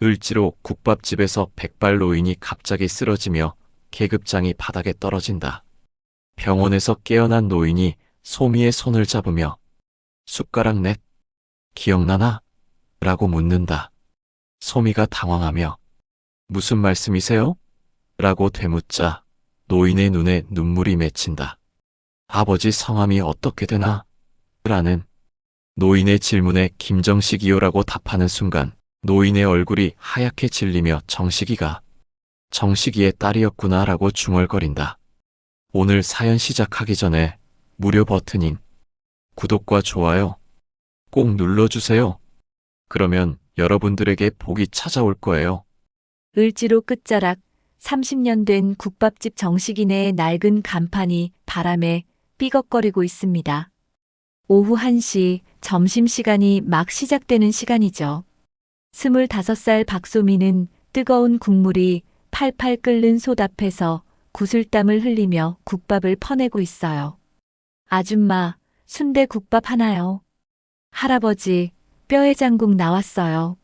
을지로 국밥집에서 백발 노인이 갑자기 쓰러지며 계급장이 바닥에 떨어진다. 병원에서 깨어난 노인이 소미의 손을 잡으며 숟가락 넷 기억나나? 라고 묻는다. 소미가 당황하며 무슨 말씀이세요? 라고 되묻자 노인의 눈에 눈물이 맺힌다. 아버지 성함이 어떻게 되나? 라는 노인의 질문에 김정식이요라고 답하는 순간 노인의 얼굴이 하얗게 질리며 정식이가 정식이의 딸이었구나 라고 중얼거린다. 오늘 사연 시작하기 전에 무료 버튼인 구독과 좋아요 꼭 눌러주세요. 그러면 여러분들에게 복이 찾아올 거예요. 을지로 끝자락 30년 된 국밥집 정식이네의 낡은 간판이 바람에 삐걱거리고 있습니다. 오후 1시 점심시간이 막 시작되는 시간이죠. 25살 박소미는 뜨거운 국물이 팔팔 끓는 솥 앞에서 구슬땀을 흘리며 국밥을 퍼내고 있어요. 아줌마, 순대국밥 하나요. 할아버지, 뼈해장국 나왔어요.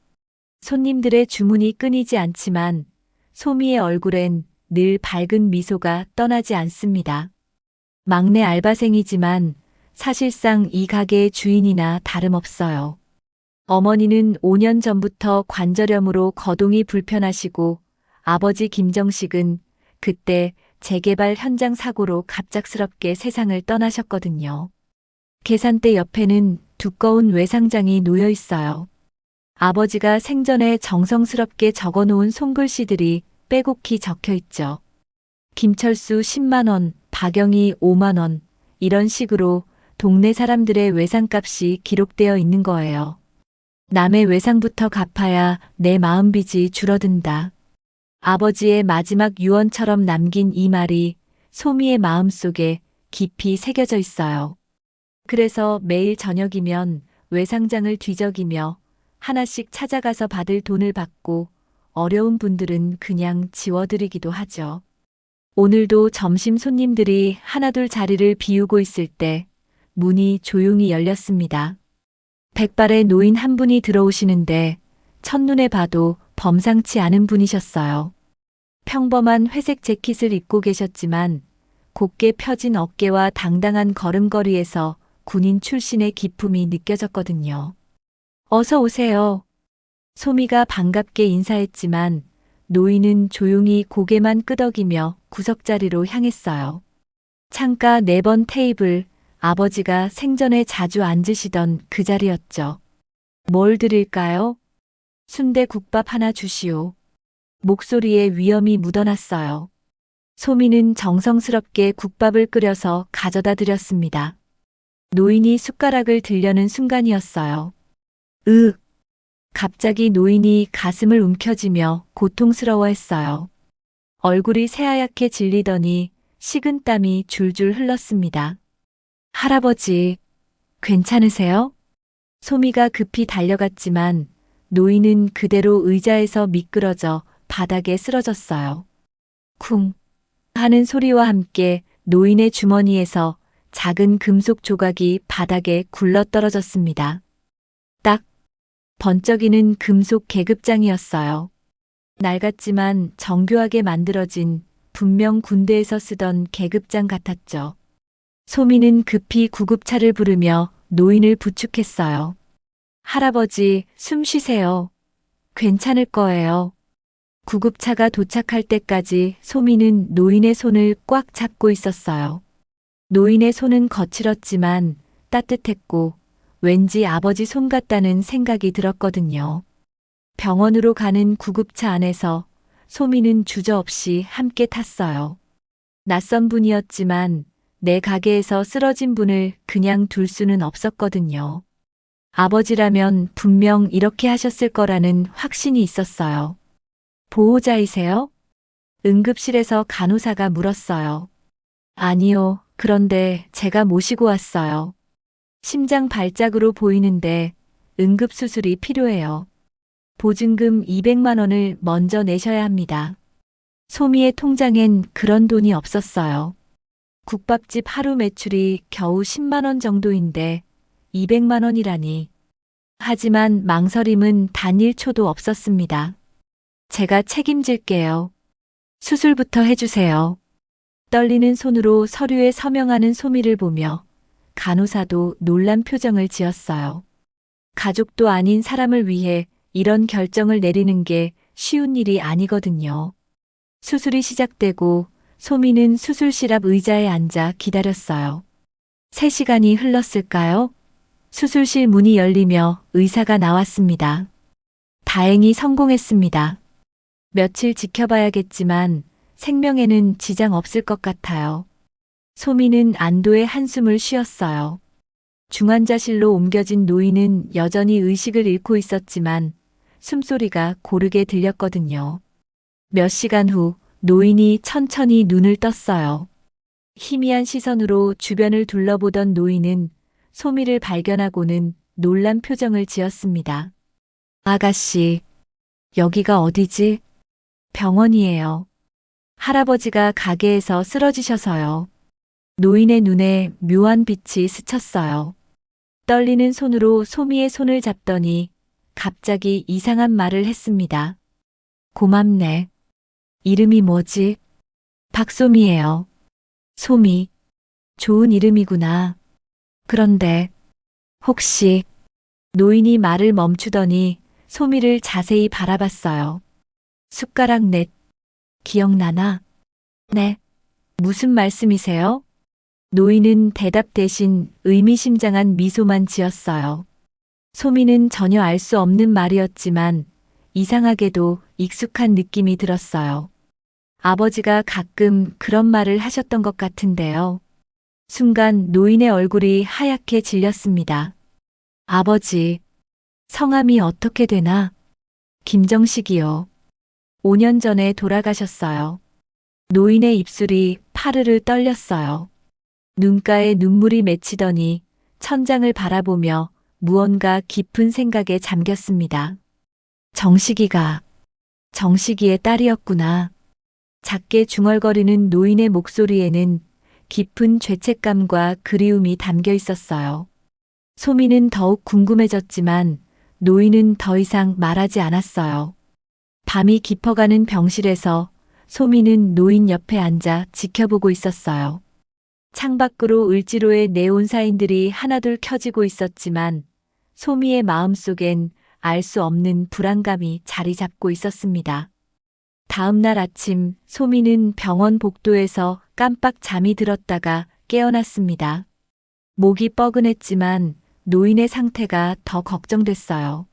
손님들의 주문이 끊이지 않지만 소미의 얼굴엔 늘 밝은 미소가 떠나지 않습니다. 막내 알바생이지만 사실상 이 가게의 주인이나 다름없어요. 어머니는 5년 전부터 관절염으로 거동이 불편하시고 아버지 김정식은 그때 재개발 현장 사고로 갑작스럽게 세상을 떠나셨거든요. 계산대 옆에는 두꺼운 외상장이 놓여 있어요. 아버지가 생전에 정성스럽게 적어놓은 손글씨들이 빼곡히 적혀 있죠. 김철수 10만 원, 박영희 5만 원, 이런 식으로 동네 사람들의 외상값이 기록되어 있는 거예요. 남의 외상부터 갚아야 내 마음빚이 줄어든다. 아버지의 마지막 유언처럼 남긴 이 말이 소미의 마음속에 깊이 새겨져 있어요. 그래서 매일 저녁이면 외상장을 뒤적이며 하나씩 찾아가서 받을 돈을 받고 어려운 분들은 그냥 지워드리기도 하죠. 오늘도 점심 손님들이 하나둘 자리를 비우고 있을 때 문이 조용히 열렸습니다. 백발의 노인 한 분이 들어오시는데 첫눈에 봐도 범상치 않은 분이셨어요. 평범한 회색 재킷을 입고 계셨지만 곧게 펴진 어깨와 당당한 걸음걸이에서 군인 출신의 기품이 느껴졌거든요. 어서 오세요. 소미가 반갑게 인사했지만 노인은 조용히 고개만 끄덕이며 구석자리로 향했어요. 창가 4번 테이블, 아버지가 생전에 자주 앉으시던 그 자리였죠. 뭘 드릴까요? 순대국밥 하나 주시오. 목소리에 위엄이 묻어났어요. 소미는 정성스럽게 국밥을 끓여서 가져다 드렸습니다. 노인이 숟가락을 들려는 순간이었어요. 갑자기 노인이 가슴을 움켜쥐며 고통스러워했어요. 얼굴이 새하얗게 질리더니 식은땀이 줄줄 흘렀습니다. 할아버지, 괜찮으세요? 소미가 급히 달려갔지만 노인은 그대로 의자에서 미끄러져 바닥에 쓰러졌어요. 쿵 하는 소리와 함께 노인의 주머니에서 작은 금속 조각이 바닥에 굴러떨어졌습니다. 딱 번쩍이는 금속 계급장이었어요. 낡았지만 정교하게 만들어진 분명 군대에서 쓰던 계급장 같았죠. 소미는 급히 구급차를 부르며 노인을 부축했어요. 할아버지, 숨 쉬세요. 괜찮을 거예요. 구급차가 도착할 때까지 소미는 노인의 손을 꽉 잡고 있었어요. 노인의 손은 거칠었지만 따뜻했고 왠지 아버지 손 같다는 생각이 들었거든요. 병원으로 가는 구급차 안에서 소미는 주저없이 함께 탔어요. 낯선 분이었지만 내 가게에서 쓰러진 분을 그냥 둘 수는 없었거든요. 아버지라면 분명 이렇게 하셨을 거라는 확신이 있었어요. 보호자이세요? 응급실에서 간호사가 물었어요. 아니요. 그런데 제가 모시고 왔어요. 심장 발작으로 보이는데 응급수술이 필요해요. 보증금 200만 원을 먼저 내셔야 합니다. 소미의 통장엔 그런 돈이 없었어요. 국밥집 하루 매출이 겨우 10만 원 정도인데 200만 원이라니. 하지만 망설임은 단 1초도 없었습니다. 제가 책임질게요. 수술부터 해주세요. 떨리는 손으로 서류에 서명하는 소미를 보며 간호사도 놀란 표정을 지었어요. 가족도 아닌 사람을 위해 이런 결정을 내리는 게 쉬운 일이 아니거든요. 수술이 시작되고 소미는 수술실 앞 의자에 앉아 기다렸어요. 3시간이 흘렀을까요? 수술실 문이 열리며 의사가 나왔습니다. 다행히 성공했습니다. 며칠 지켜봐야겠지만 생명에는 지장 없을 것 같아요. 소미는 안도의 한숨을 쉬었어요. 중환자실로 옮겨진 노인은 여전히 의식을 잃고 있었지만 숨소리가 고르게 들렸거든요. 몇 시간 후 노인이 천천히 눈을 떴어요. 희미한 시선으로 주변을 둘러보던 노인은 소미를 발견하고는 놀란 표정을 지었습니다. 아가씨, 여기가 어디지? 병원이에요. 할아버지가 가게에서 쓰러지셔서요. 노인의 눈에 묘한 빛이 스쳤어요. 떨리는 손으로 소미의 손을 잡더니 갑자기 이상한 말을 했습니다. 고맙네. 이름이 뭐지? 박소미예요. 소미. 좋은 이름이구나. 그런데 혹시 노인이 말을 멈추더니 소미를 자세히 바라봤어요. 숟가락 넷. 기억나나? 네. 무슨 말씀이세요? 노인은 대답 대신 의미심장한 미소만 지었어요. 소미는 전혀 알 수 없는 말이었지만 이상하게도 익숙한 느낌이 들었어요. 아버지가 가끔 그런 말을 하셨던 것 같은데요. 순간 노인의 얼굴이 하얗게 질렸습니다. 아버지, 성함이 어떻게 되나? 김정식이요. 5년 전에 돌아가셨어요. 노인의 입술이 파르르 떨렸어요. 눈가에 눈물이 맺히더니 천장을 바라보며 무언가 깊은 생각에 잠겼습니다. 정식이의 딸이었구나. 작게 중얼거리는 노인의 목소리에는 깊은 죄책감과 그리움이 담겨 있었어요. 소미는 더욱 궁금해졌지만 노인은 더 이상 말하지 않았어요. 밤이 깊어가는 병실에서 소미는 노인 옆에 앉아 지켜보고 있었어요. 창밖으로 을지로의 네온 사인들이 하나둘 켜지고 있었지만 소미의 마음속엔 알 수 없는 불안감이 자리 잡고 있었습니다. 다음 날 아침 소미는 병원 복도에서 깜빡 잠이 들었다가 깨어났습니다. 목이 뻐근했지만 노인의 상태가 더 걱정됐어요.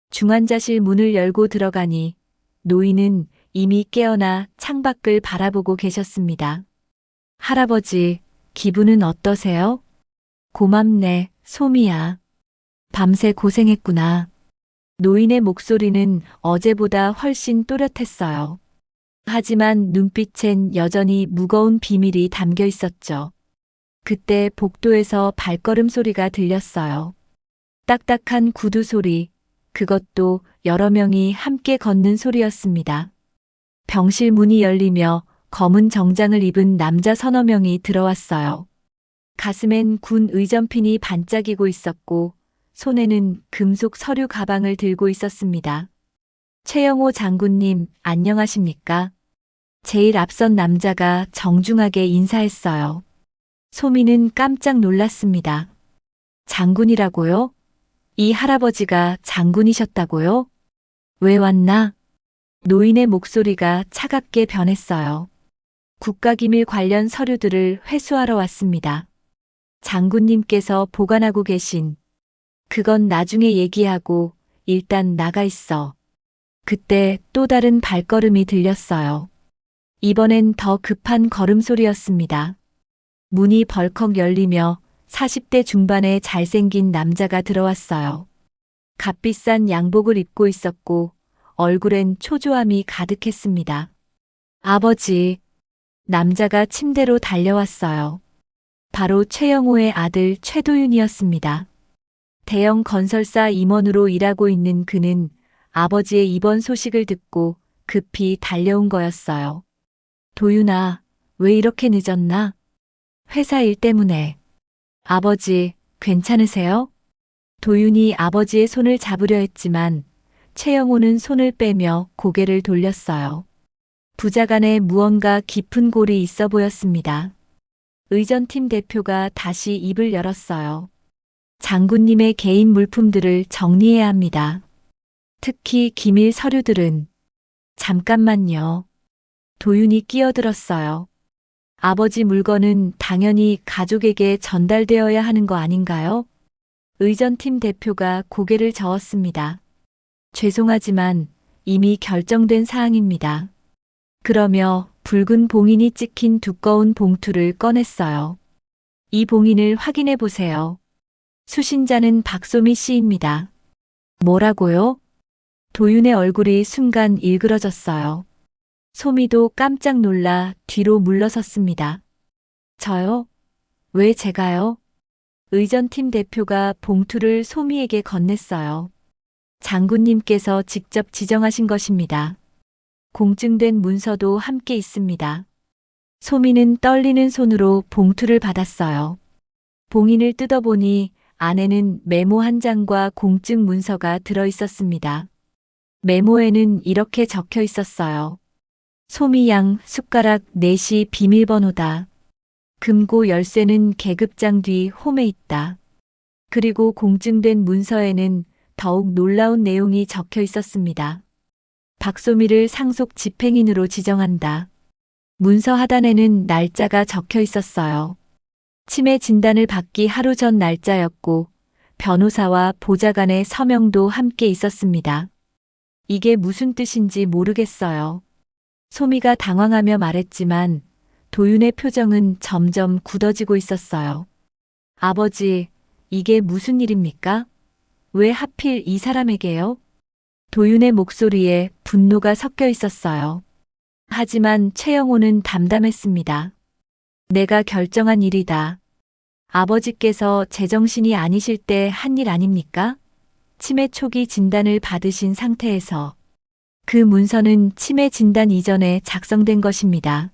중환자실 문을 열고 들어가니 노인은 이미 깨어나 창밖을 바라보고 계셨습니다. 할아버지, 기분은 어떠세요? 고맙네, 소미야. 밤새 고생했구나. 노인의 목소리는 어제보다 훨씬 또렷했어요. 하지만 눈빛엔 여전히 무거운 비밀이 담겨 있었죠. 그때 복도에서 발걸음 소리가 들렸어요. 딱딱한 구두 소리, 그것도 여러 명이 함께 걷는 소리였습니다. 병실 문이 열리며 검은 정장을 입은 남자 서너 명이 들어왔어요. 가슴엔 군 의전핀이 반짝이고 있었고 손에는 금속 서류 가방을 들고 있었습니다. 최영호 장군님, 안녕하십니까? 제일 앞선 남자가 정중하게 인사했어요. 소미는 깜짝 놀랐습니다. 장군이라고요? 이 할아버지가 장군이셨다고요? 왜 왔나? 노인의 목소리가 차갑게 변했어요. 국가기밀 관련 서류들을 회수하러 왔습니다. 장군님께서 보관하고 계신 그건 나중에 얘기하고 일단 나가 있어. 그때 또 다른 발걸음이 들렸어요. 이번엔 더 급한 걸음소리였습니다. 문이 벌컥 열리며 40대 중반의 잘생긴 남자가 들어왔어요. 값비싼 양복을 입고 있었고 얼굴엔 초조함이 가득했습니다. 아버지, 남자가 침대로 달려왔어요. 바로 최영호의 아들 최도윤이었습니다. 대형 건설사 임원으로 일하고 있는 그는 아버지의 입원 소식을 듣고 급히 달려온 거였어요. 도윤아, 왜 이렇게 늦었나? 회사 일 때문에. 아버지, 괜찮으세요? 도윤이 아버지의 손을 잡으려 했지만 최영호는 손을 빼며 고개를 돌렸어요. 부자간에 무언가 깊은 골이 있어 보였습니다. 의전팀 대표가 다시 입을 열었어요. 장군님의 개인 물품들을 정리해야 합니다. 특히 기밀 서류들은. 잠깐만요. 도윤이 끼어들었어요. 아버지 물건은 당연히 가족에게 전달되어야 하는 거 아닌가요? 의전팀 대표가 고개를 저었습니다. 죄송하지만 이미 결정된 사항입니다. 그러며 붉은 봉인이 찍힌 두꺼운 봉투를 꺼냈어요. 이 봉인을 확인해 보세요. 수신자는 박소미 씨입니다. 뭐라고요? 도윤의 얼굴이 순간 일그러졌어요. 소미도 깜짝 놀라 뒤로 물러섰습니다. 저요? 왜 제가요? 의전팀 대표가 봉투를 소미에게 건넸어요. 장군님께서 직접 지정하신 것입니다. 공증된 문서도 함께 있습니다. 소미는 떨리는 손으로 봉투를 받았어요. 봉인을 뜯어보니 안에는 메모 한 장과 공증 문서가 들어 있었습니다. 메모에는 이렇게 적혀 있었어요. 소미양 숟가락 4시 비밀번호다. 금고 열쇠는 계급장 뒤 홈에 있다. 그리고 공증된 문서에는 더욱 놀라운 내용이 적혀 있었습니다. 박소미를 상속 집행인으로 지정한다. 문서 하단에는 날짜가 적혀 있었어요. 치매 진단을 받기 하루 전 날짜였고 변호사와 보좌관의 서명도 함께 있었습니다. 이게 무슨 뜻인지 모르겠어요. 소미가 당황하며 말했지만 도윤의 표정은 점점 굳어지고 있었어요. 아버지, 이게 무슨 일입니까? 왜 하필 이 사람에게요? 도윤의 목소리에 분노가 섞여 있었어요. 하지만 최영호는 담담했습니다. 내가 결정한 일이다. 아버지께서 제정신이 아니실 때 한 일 아닙니까? 치매 초기 진단을 받으신 상태에서. 그 문서는 치매 진단 이전에 작성된 것입니다.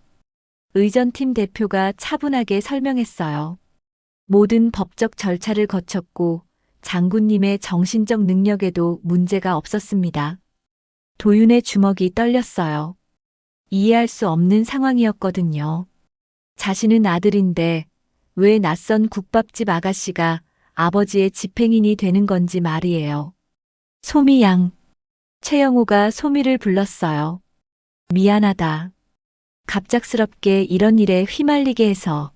의전팀 대표가 차분하게 설명했어요. 모든 법적 절차를 거쳤고 장군님의 정신적 능력에도 문제가 없었습니다. 도윤의 주먹이 떨렸어요. 이해할 수 없는 상황이었거든요. 자신은 아들인데 왜 낯선 국밥집 아가씨가 아버지의 집행인이 되는 건지 말이에요. 소미 양. 최영호가 소미를 불렀어요. 미안하다. 갑작스럽게 이런 일에 휘말리게 해서.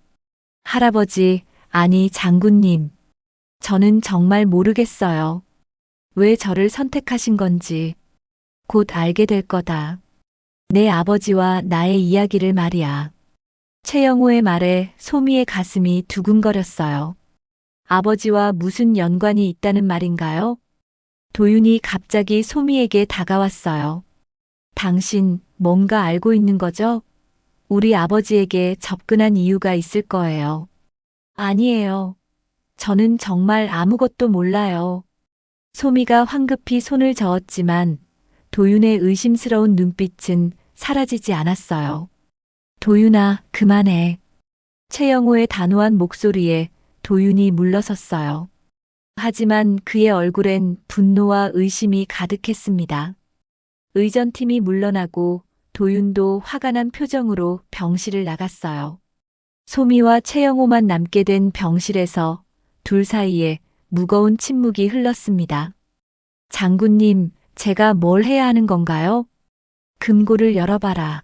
할아버지, 아니 장군님. 저는 정말 모르겠어요. 왜 저를 선택하신 건지. 곧 알게 될 거다. 내 아버지와 나의 이야기를 말이야. 최영호의 말에 소미의 가슴이 두근거렸어요. 아버지와 무슨 연관이 있다는 말인가요? 도윤이 갑자기 소미에게 다가왔어요. 당신 뭔가 알고 있는 거죠? 우리 아버지에게 접근한 이유가 있을 거예요. 아니에요. 저는 정말 아무것도 몰라요. 소미가 황급히 손을 저었지만 도윤의 의심스러운 눈빛은 사라지지 않았어요. 도윤아, 그만해. 최영호의 단호한 목소리에 도윤이 물러섰어요. 하지만 그의 얼굴엔 분노와 의심이 가득했습니다. 의전팀이 물러나고 도윤도 화가 난 표정으로 병실을 나갔어요. 소미와 최영호만 남게 된 병실에서 둘 사이에 무거운 침묵이 흘렀습니다. 장군님, 제가 뭘 해야 하는 건가요? 금고를 열어봐라.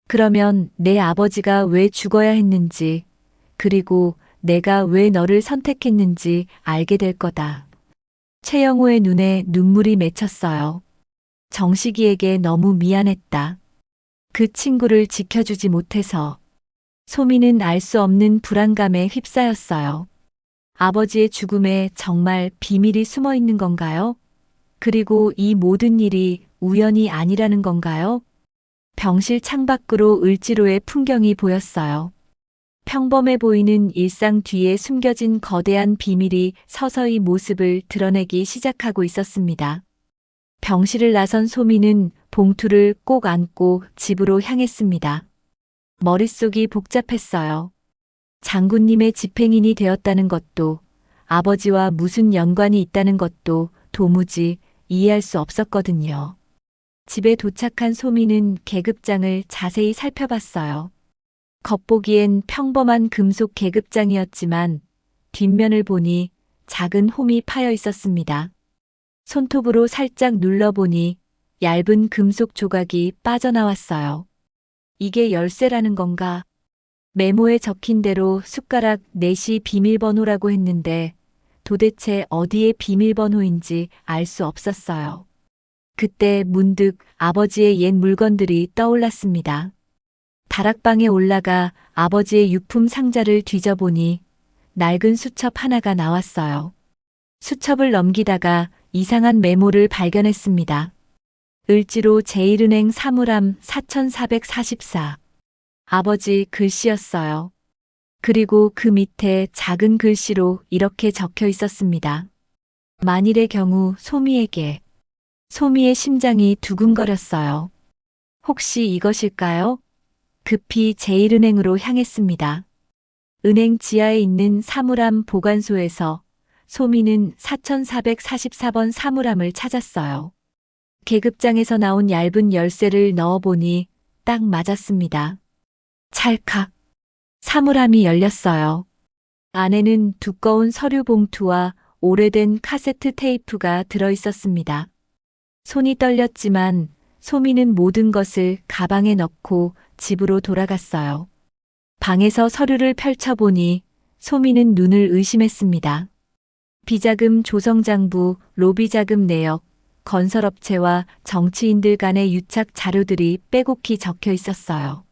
그러면 내 아버지가 왜 죽어야 했는지, 그리고 내가 왜 너를 선택했는지 알게 될 거다. 최영호의 눈에 눈물이 맺혔어요. 정식이에게 너무 미안했다. 그 친구를 지켜주지 못해서. 소미는 알 수 없는 불안감에 휩싸였어요. 아버지의 죽음에 정말 비밀이 숨어 있는 건가요? 그리고 이 모든 일이 우연이 아니라는 건가요? 병실 창밖으로 을지로의 풍경이 보였어요. 평범해 보이는 일상 뒤에 숨겨진 거대한 비밀이 서서히 모습을 드러내기 시작하고 있었습니다. 병실을 나선 소미는 봉투를 꼭 안고 집으로 향했습니다. 머릿속이 복잡했어요. 장군님의 집행인이 되었다는 것도, 아버지와 무슨 연관이 있다는 것도 도무지 이해할 수 없었거든요. 집에 도착한 소미는 계급장을 자세히 살펴봤어요. 겉보기엔 평범한 금속 계급장이었지만 뒷면을 보니 작은 홈이 파여 있었습니다. 손톱으로 살짝 눌러보니 얇은 금속 조각이 빠져나왔어요. 이게 열쇠라는 건가? 메모에 적힌 대로 숟가락 넷이 비밀번호라고 했는데 도대체 어디에 비밀번호인지 알 수 없었어요. 그때 문득 아버지의 옛 물건들이 떠올랐습니다. 다락방에 올라가 아버지의 유품 상자를 뒤져보니 낡은 수첩 하나가 나왔어요. 수첩을 넘기다가 이상한 메모를 발견했습니다. 을지로 제1은행 사물함 4444. 아버지 글씨였어요. 그리고 그 밑에 작은 글씨로 이렇게 적혀 있었습니다. 만일의 경우 소미에게. 소미의 심장이 두근거렸어요. 혹시 이것일까요? 급히 제1은행으로 향했습니다. 은행 지하에 있는 사물함 보관소에서 소미는 4444번 사물함을 찾았어요. 계급장에서 나온 얇은 열쇠를 넣어보니 딱 맞았습니다. 찰칵. 사물함이 열렸어요. 안에는 두꺼운 서류 봉투와 오래된 카세트 테이프가 들어있었습니다. 손이 떨렸지만 소미는 모든 것을 가방에 넣고 집으로 돌아갔어요. 방에서 서류를 펼쳐보니 소미는 눈을 의심했습니다. 비자금 조성장부, 로비자금 내역, 건설업체와 정치인들 간의 유착 자료들이 빼곡히 적혀 있었어요.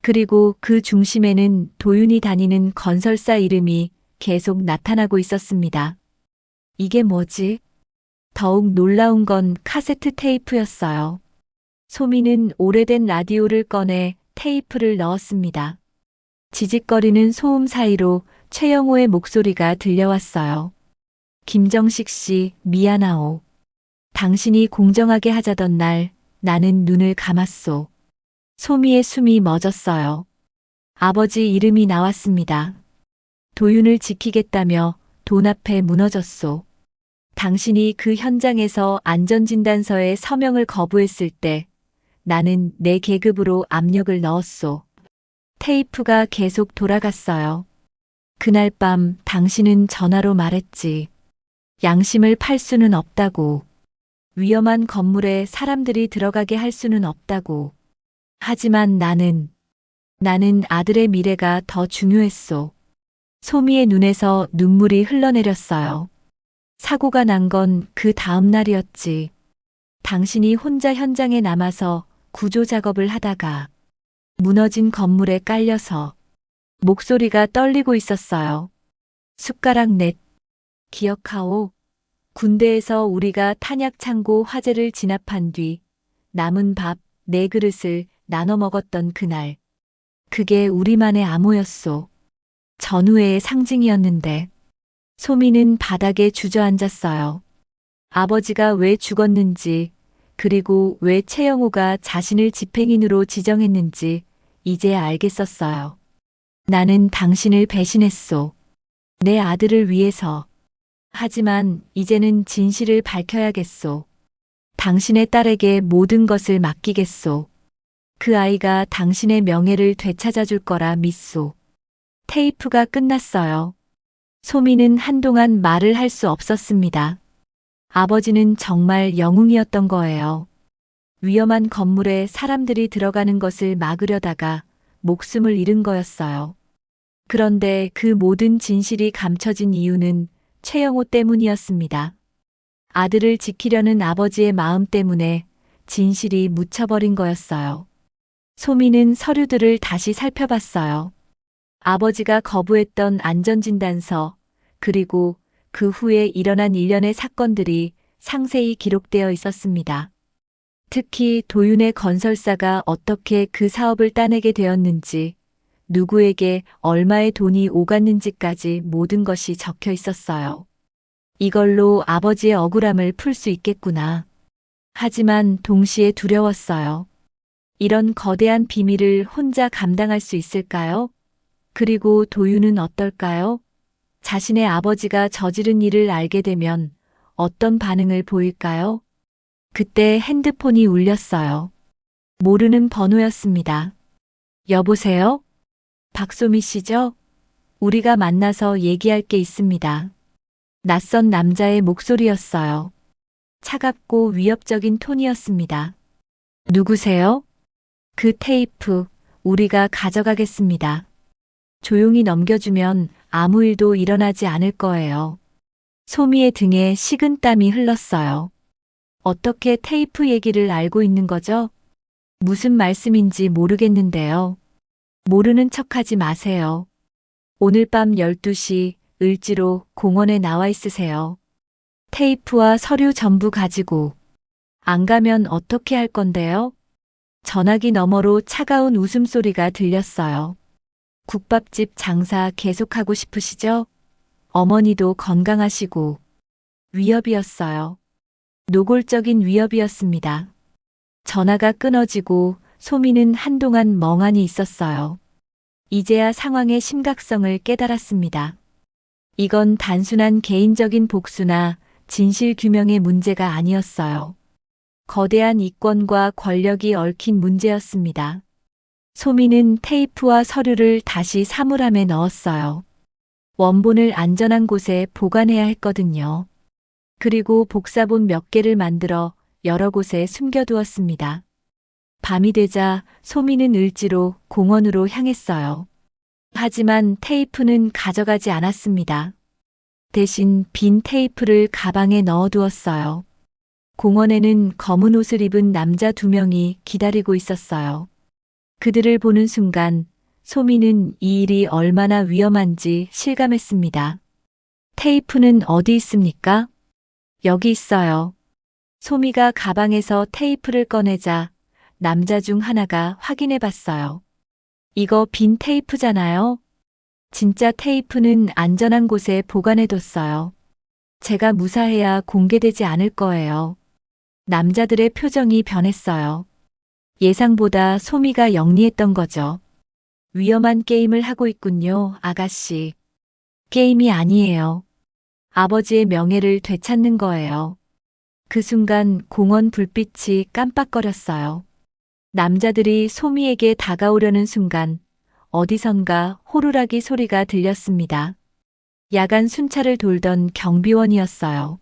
그리고 그 중심에는 도윤이 다니는 건설사 이름이 계속 나타나고 있었습니다. 이게 뭐지? 더욱 놀라운 건 카세트 테이프였어요. 소미는 오래된 라디오를 꺼내 테이프를 넣었습니다. 지직거리는 소음 사이로 최영호의 목소리가 들려왔어요. 김정식 씨, 미안하오. 당신이 공정하게 하자던 날 나는 눈을 감았소. 소미의 숨이 멎었어요. 아버지 이름이 나왔습니다. 도윤을 지키겠다며 돈 앞에 무너졌소. 당신이 그 현장에서 안전진단서에 서명을 거부했을 때 나는 내 계급으로 압력을 넣었소. 테이프가 계속 돌아갔어요. 그날 밤 당신은 전화로 말했지. 양심을 팔 수는 없다고. 위험한 건물에 사람들이 들어가게 할 수는 없다고. 하지만 나는 아들의 미래가 더 중요했소. 소미의 눈에서 눈물이 흘러내렸어요. 사고가 난 건 그 다음 날이었지. 당신이 혼자 현장에 남아서 구조 작업을 하다가 무너진 건물에 깔려서 목소리가 떨리고 있었어요. 숟가락 넷. 기억하오. 군대에서 우리가 탄약창고 화재를 진압한 뒤 남은 밥 4그릇을 나눠 먹었던 그날. 그게 우리만의 암호였소. 전우회의 상징이었는데. 소미는 바닥에 주저앉았어요. 아버지가 왜 죽었는지, 그리고 왜 최영호가 자신을 집행인으로 지정했는지 이제 알겠었어요. 나는 당신을 배신했소. 내 아들을 위해서. 하지만 이제는 진실을 밝혀야겠소. 당신의 딸에게 모든 것을 맡기겠소. 그 아이가 당신의 명예를 되찾아줄 거라 믿소. 테이프가 끝났어요. 소미는 한동안 말을 할 수 없었습니다. 아버지는 정말 영웅이었던 거예요. 위험한 건물에 사람들이 들어가는 것을 막으려다가 목숨을 잃은 거였어요. 그런데 그 모든 진실이 감춰진 이유는 최영호 때문이었습니다. 아들을 지키려는 아버지의 마음 때문에 진실이 묻혀버린 거였어요. 소미는 서류들을 다시 살펴봤어요. 아버지가 거부했던 안전진단서, 그리고 그 후에 일어난 일련의 사건들이 상세히 기록되어 있었습니다. 특히 도윤의 건설사가 어떻게 그 사업을 따내게 되었는지, 누구에게 얼마의 돈이 오갔는지까지 모든 것이 적혀 있었어요. 이걸로 아버지의 억울함을 풀 수 있겠구나. 하지만 동시에 두려웠어요. 이런 거대한 비밀을 혼자 감당할 수 있을까요? 그리고 도윤은 어떨까요? 자신의 아버지가 저지른 일을 알게 되면 어떤 반응을 보일까요? 그때 핸드폰이 울렸어요. 모르는 번호였습니다. 여보세요? 박소미 씨죠? 우리가 만나서 얘기할 게 있습니다. 낯선 남자의 목소리였어요. 차갑고 위협적인 톤이었습니다. 누구세요? 그 테이프, 우리가 가져가겠습니다. 조용히 넘겨주면 아무 일도 일어나지 않을 거예요. 소미의 등에 식은땀이 흘렀어요. 어떻게 테이프 얘기를 알고 있는 거죠? 무슨 말씀인지 모르겠는데요. 모르는 척하지 마세요. 오늘 밤 12시 을지로 공원에 나와 있으세요. 테이프와 서류 전부 가지고. 안 가면 어떻게 할 건데요? 전화기 너머로 차가운 웃음소리가 들렸어요. 국밥집 장사 계속하고 싶으시죠? 어머니도 건강하시고. 위협이었어요. 노골적인 위협이었습니다. 전화가 끊어지고 소미는 한동안 멍하니 있었어요. 이제야 상황의 심각성을 깨달았습니다. 이건 단순한 개인적인 복수나 진실 규명의 문제가 아니었어요. 거대한 이권과 권력이 얽힌 문제였습니다. 소미는 테이프와 서류를 다시 사물함에 넣었어요. 원본을 안전한 곳에 보관해야 했거든요. 그리고 복사본 몇 개를 만들어 여러 곳에 숨겨두었습니다. 밤이 되자 소미는 을지로 공원으로 향했어요. 하지만 테이프는 가져가지 않았습니다. 대신 빈 테이프를 가방에 넣어두었어요. 공원에는 검은 옷을 입은 남자 2명이 기다리고 있었어요. 그들을 보는 순간 소미는 이 일이 얼마나 위험한지 실감했습니다. 테이프는 어디 있습니까? 여기 있어요. 소미가 가방에서 테이프를 꺼내자 남자 중 하나가 확인해 봤어요. 이거 빈 테이프잖아요. 진짜 테이프는 안전한 곳에 보관해뒀어요. 제가 무사해야 공개되지 않을 거예요. 남자들의 표정이 변했어요. 예상보다 소미가 영리했던 거죠. 위험한 게임을 하고 있군요, 아가씨. 게임이 아니에요. 아버지의 명예를 되찾는 거예요. 그 순간 공원 불빛이 깜빡거렸어요. 남자들이 소미에게 다가오려는 순간 어디선가 호루라기 소리가 들렸습니다. 야간 순찰을 돌던 경비원이었어요.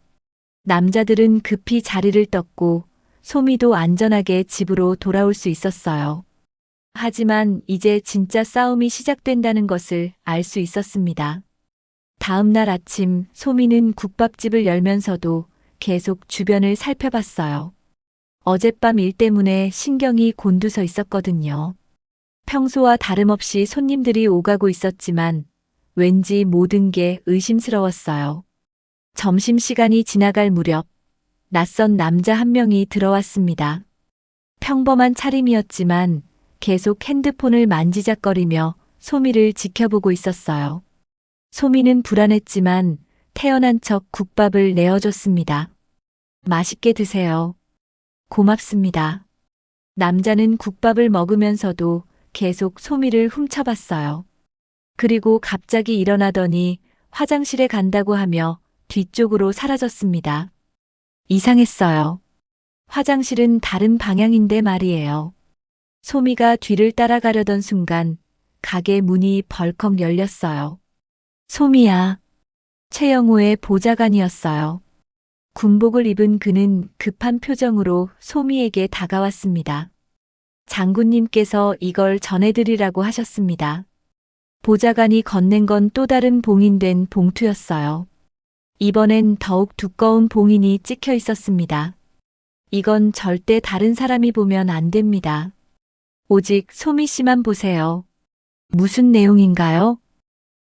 남자들은 급히 자리를 떴고 소미도 안전하게 집으로 돌아올 수 있었어요. 하지만 이제 진짜 싸움이 시작된다는 것을 알 수 있었습니다. 다음 날 아침 소미는 국밥집을 열면서도 계속 주변을 살펴봤어요. 어젯밤 일 때문에 신경이 곤두서 있었거든요. 평소와 다름없이 손님들이 오가고 있었지만 왠지 모든 게 의심스러웠어요. 점심시간이 지나갈 무렵 낯선 남자 한 명이 들어왔습니다. 평범한 차림이었지만 계속 핸드폰을 만지작거리며 소미를 지켜보고 있었어요. 소미는 불안했지만 태연한 척 국밥을 내어줬습니다. 맛있게 드세요. 고맙습니다. 남자는 국밥을 먹으면서도 계속 소미를 훔쳐봤어요. 그리고 갑자기 일어나더니 화장실에 간다고 하며 뒤쪽으로 사라졌습니다. 이상했어요. 화장실은 다른 방향인데 말이에요. 소미가 뒤를 따라가려던 순간 가게 문이 벌컥 열렸어요. 소미야. 최영호의 보좌관이었어요. 군복을 입은 그는 급한 표정으로 소미에게 다가왔습니다. 장군님께서 이걸 전해드리라고 하셨습니다. 보좌관이 건넨 건 또 다른 봉인된 봉투였어요. 이번엔 더욱 두꺼운 봉인이 찍혀 있었습니다. 이건 절대 다른 사람이 보면 안 됩니다. 오직 소미 씨만 보세요. 무슨 내용인가요?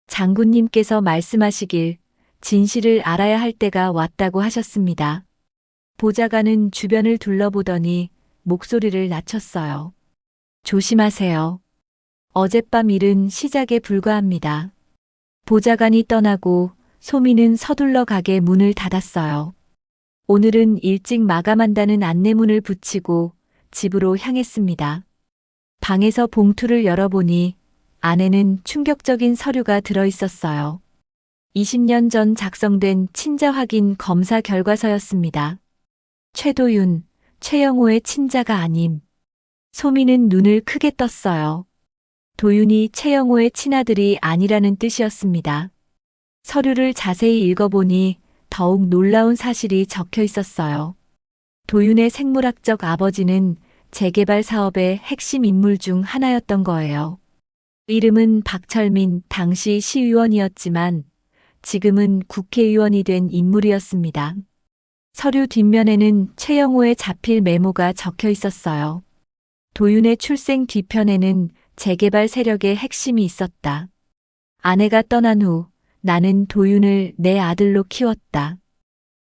장군님께서 말씀하시길 진실을 알아야 할 때가 왔다고 하셨습니다. 보좌관은 주변을 둘러보더니 목소리를 낮췄어요. 조심하세요. 어젯밤 일은 시작에 불과합니다. 보좌관이 떠나고 소미는 서둘러 가게 문을 닫았어요. 오늘은 일찍 마감한다는 안내문을 붙이고 집으로 향했습니다. 방에서 봉투를 열어보니 안에는 충격적인 서류가 들어 있었어요. 20년 전 작성된 친자 확인 검사 결과서였습니다. 최도윤, 최영호의 친자가 아님. 소미는 눈을 크게 떴어요. 도윤이 최영호의 친아들이 아니라는 뜻이었습니다. 서류를 자세히 읽어보니 더욱 놀라운 사실이 적혀 있었어요. 도윤의 생물학적 아버지는 재개발 사업의 핵심 인물 중 하나였던 거예요. 이름은 박철민, 당시 시의원이었지만 지금은 국회의원이 된 인물이었습니다. 서류 뒷면에는 최영호의 자필 메모가 적혀 있었어요. 도윤의 출생 뒤편에는 재개발 세력의 핵심이 있었다. 아내가 떠난 후 나는 도윤을 내 아들로 키웠다.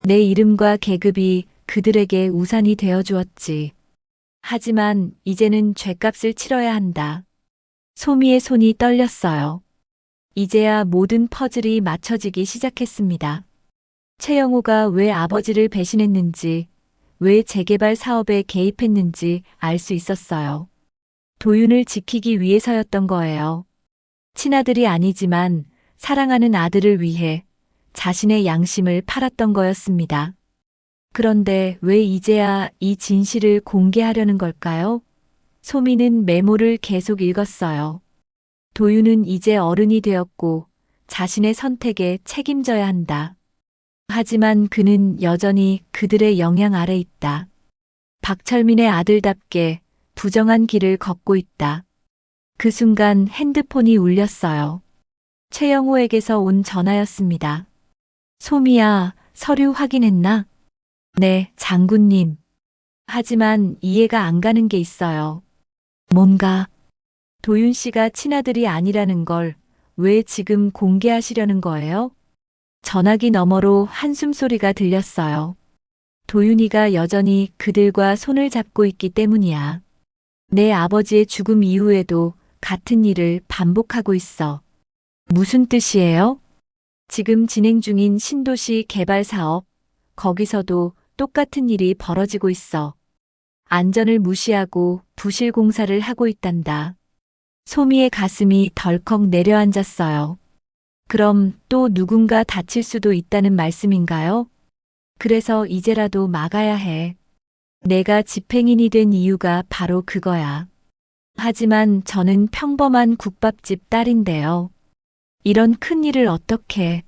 내 이름과 계급이 그들에게 우산이 되어 주었지. 하지만 이제는 죗값을 치러야 한다. 소미의 손이 떨렸어요. 이제야 모든 퍼즐이 맞춰지기 시작했습니다. 최영호가 왜 아버지를 배신했는지, 왜 재개발 사업에 개입했는지 알 수 있었어요. 도윤을 지키기 위해서였던 거예요. 친아들이 아니지만 사랑하는 아들을 위해 자신의 양심을 팔았던 거였습니다. 그런데 왜 이제야 이 진실을 공개하려는 걸까요? 소미는 메모를 계속 읽었어요. 도윤은 이제 어른이 되었고 자신의 선택에 책임져야 한다. 하지만 그는 여전히 그들의 영향 아래 있다. 박철민의 아들답게 부정한 길을 걷고 있다. 그 순간 핸드폰이 울렸어요. 최영호에게서 온 전화였습니다. 소미야, 서류 확인했나? 네, 장군님. 하지만 이해가 안 가는 게 있어요. 뭔가? 도윤 씨가 친아들이 아니라는 걸 왜 지금 공개하시려는 거예요? 전화기 너머로 한숨 소리가 들렸어요. 도윤이가 여전히 그들과 손을 잡고 있기 때문이야. 내 아버지의 죽음 이후에도 같은 일을 반복하고 있어. 무슨 뜻이에요? 지금 진행 중인 신도시 개발 사업, 거기서도 똑같은 일이 벌어지고 있어. 안전을 무시하고 부실 공사를 하고 있단다. 소미의 가슴이 덜컥 내려앉았어요. 그럼 또 누군가 다칠 수도 있다는 말씀인가요? 그래서 이제라도 막아야 해. 내가 집행인이 된 이유가 바로 그거야. 하지만 저는 평범한 국밥집 딸인데요. 이런 큰 일을 어떻게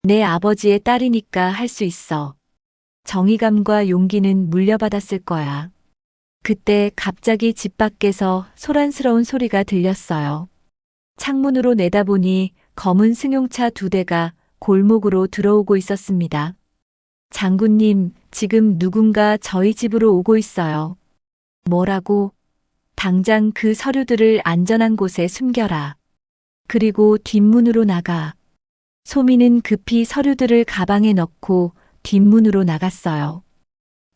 내 아버지의 딸이니까 할 수 있어. 정의감과 용기는 물려받았을 거야. 그때 갑자기 집 밖에서 소란스러운 소리가 들렸어요. 창문으로 내다보니 검은 승용차 2대가 골목으로 들어오고 있었습니다. 장군님, 지금 누군가 저희 집으로 오고 있어요. 뭐라고? 당장 그 서류들을 안전한 곳에 숨겨라. 그리고 뒷문으로 나가. 소미는 급히 서류들을 가방에 넣고 뒷문으로 나갔어요.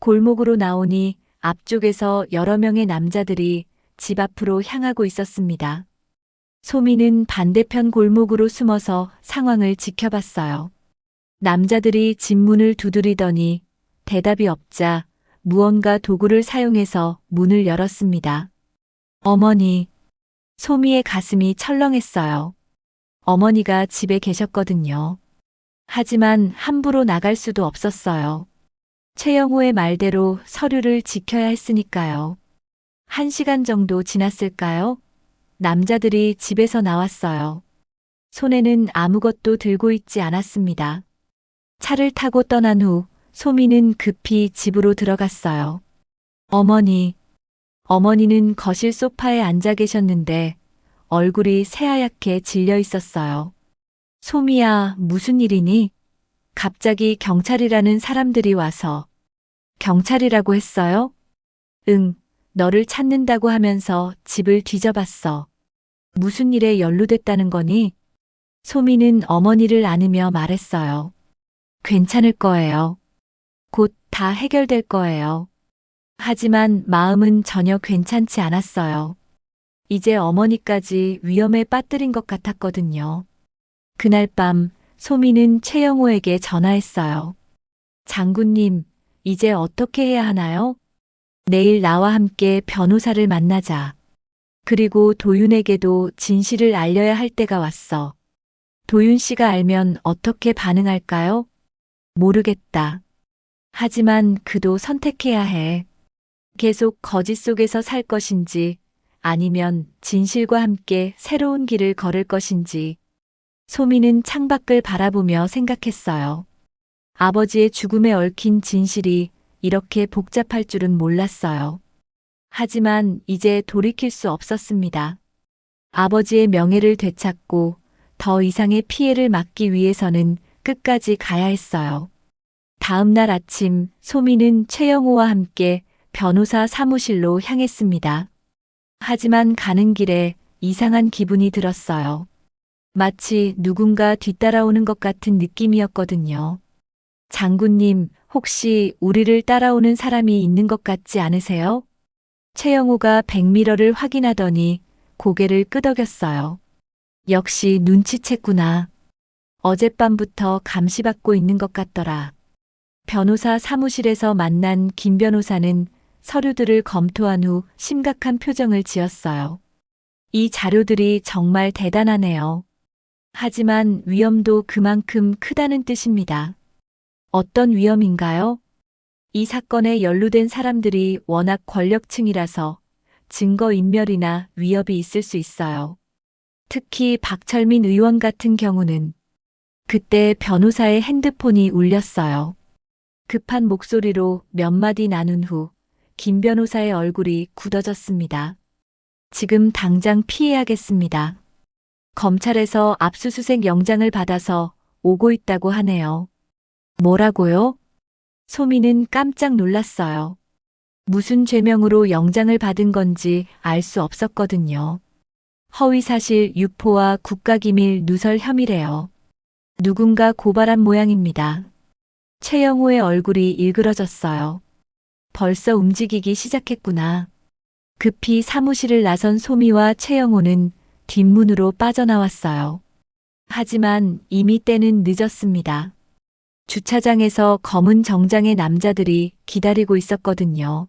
골목으로 나오니 앞쪽에서 여러 명의 남자들이 집 앞으로 향하고 있었습니다. 소미는 반대편 골목으로 숨어서 상황을 지켜봤어요. 남자들이 집 문을 두드리더니 대답이 없자 무언가 도구를 사용해서 문을 열었습니다. 어머니. 소미의 가슴이 철렁했어요. 어머니가 집에 계셨거든요. 하지만 함부로 나갈 수도 없었어요. 최영호의 말대로 서류를 지켜야 했으니까요. 1시간 정도 지났을까요? 남자들이 집에서 나왔어요. 손에는 아무것도 들고 있지 않았습니다. 차를 타고 떠난 후 소미는 급히 집으로 들어갔어요. 어머니는 거실 소파에 앉아 계셨는데 얼굴이 새하얗게 질려 있었어요. 소미야, 무슨 일이니? 갑자기 경찰이라는 사람들이 와서. 경찰이라고 했어요? 응, 너를 찾는다고 하면서 집을 뒤져봤어. 무슨 일에 연루됐다는 거니? 소미는 어머니를 안으며 말했어요. 괜찮을 거예요. 곧 다 해결될 거예요. 하지만 마음은 전혀 괜찮지 않았어요. 이제 어머니까지 위험에 빠뜨린 것 같았거든요. 그날 밤 소미는 최영호에게 전화했어요. 장군님, 이제 어떻게 해야 하나요? 내일 나와 함께 변호사를 만나자. 그리고 도윤에게도 진실을 알려야 할 때가 왔어. 도윤 씨가 알면 어떻게 반응할까요? 모르겠다. 하지만 그도 선택해야 해. 계속 거짓 속에서 살 것인지 아니면 진실과 함께 새로운 길을 걸을 것인지. 소미는 창밖을 바라보며 생각했어요. 아버지의 죽음에 얽힌 진실이 이렇게 복잡할 줄은 몰랐어요. 하지만 이제 돌이킬 수 없었습니다. 아버지의 명예를 되찾고 더 이상의 피해를 막기 위해서는 끝까지 가야 했어요. 다음 날 아침 소미는 최영호와 함께 변호사 사무실로 향했습니다. 하지만 가는 길에 이상한 기분이 들었어요. 마치 누군가 뒤따라오는 것 같은 느낌이었거든요. 장군님, 혹시 우리를 따라오는 사람이 있는 것 같지 않으세요? 최영호가 백미러를 확인하더니 고개를 끄덕였어요. 역시 눈치챘구나. 어젯밤부터 감시받고 있는 것 같더라. 변호사 사무실에서 만난 김 변호사는 서류들을 검토한 후 심각한 표정을 지었어요. 이 자료들이 정말 대단하네요. 하지만 위험도 그만큼 크다는 뜻입니다. 어떤 위험인가요? 이 사건에 연루된 사람들이 워낙 권력층이라서 증거인멸이나 위협이 있을 수 있어요. 특히 박철민 의원 같은 경우는 그때 변호사의 핸드폰이 울렸어요. 급한 목소리로 몇 마디 나눈 후 김 변호사의 얼굴이 굳어졌습니다. 지금 당장 피해야겠습니다. 검찰에서 압수수색 영장을 받아서 오고 있다고 하네요. 뭐라고요? 소미는 깜짝 놀랐어요. 무슨 죄명으로 영장을 받은 건지 알 수 없었거든요. 허위사실 유포와 국가기밀 누설 혐의래요. 누군가 고발한 모양입니다. 최영호의 얼굴이 일그러졌어요. 벌써 움직이기 시작했구나. 급히 사무실을 나선 소미와 최영호는 뒷문으로 빠져나왔어요. 하지만 이미 때는 늦었습니다. 주차장에서 검은 정장의 남자들이 기다리고 있었거든요.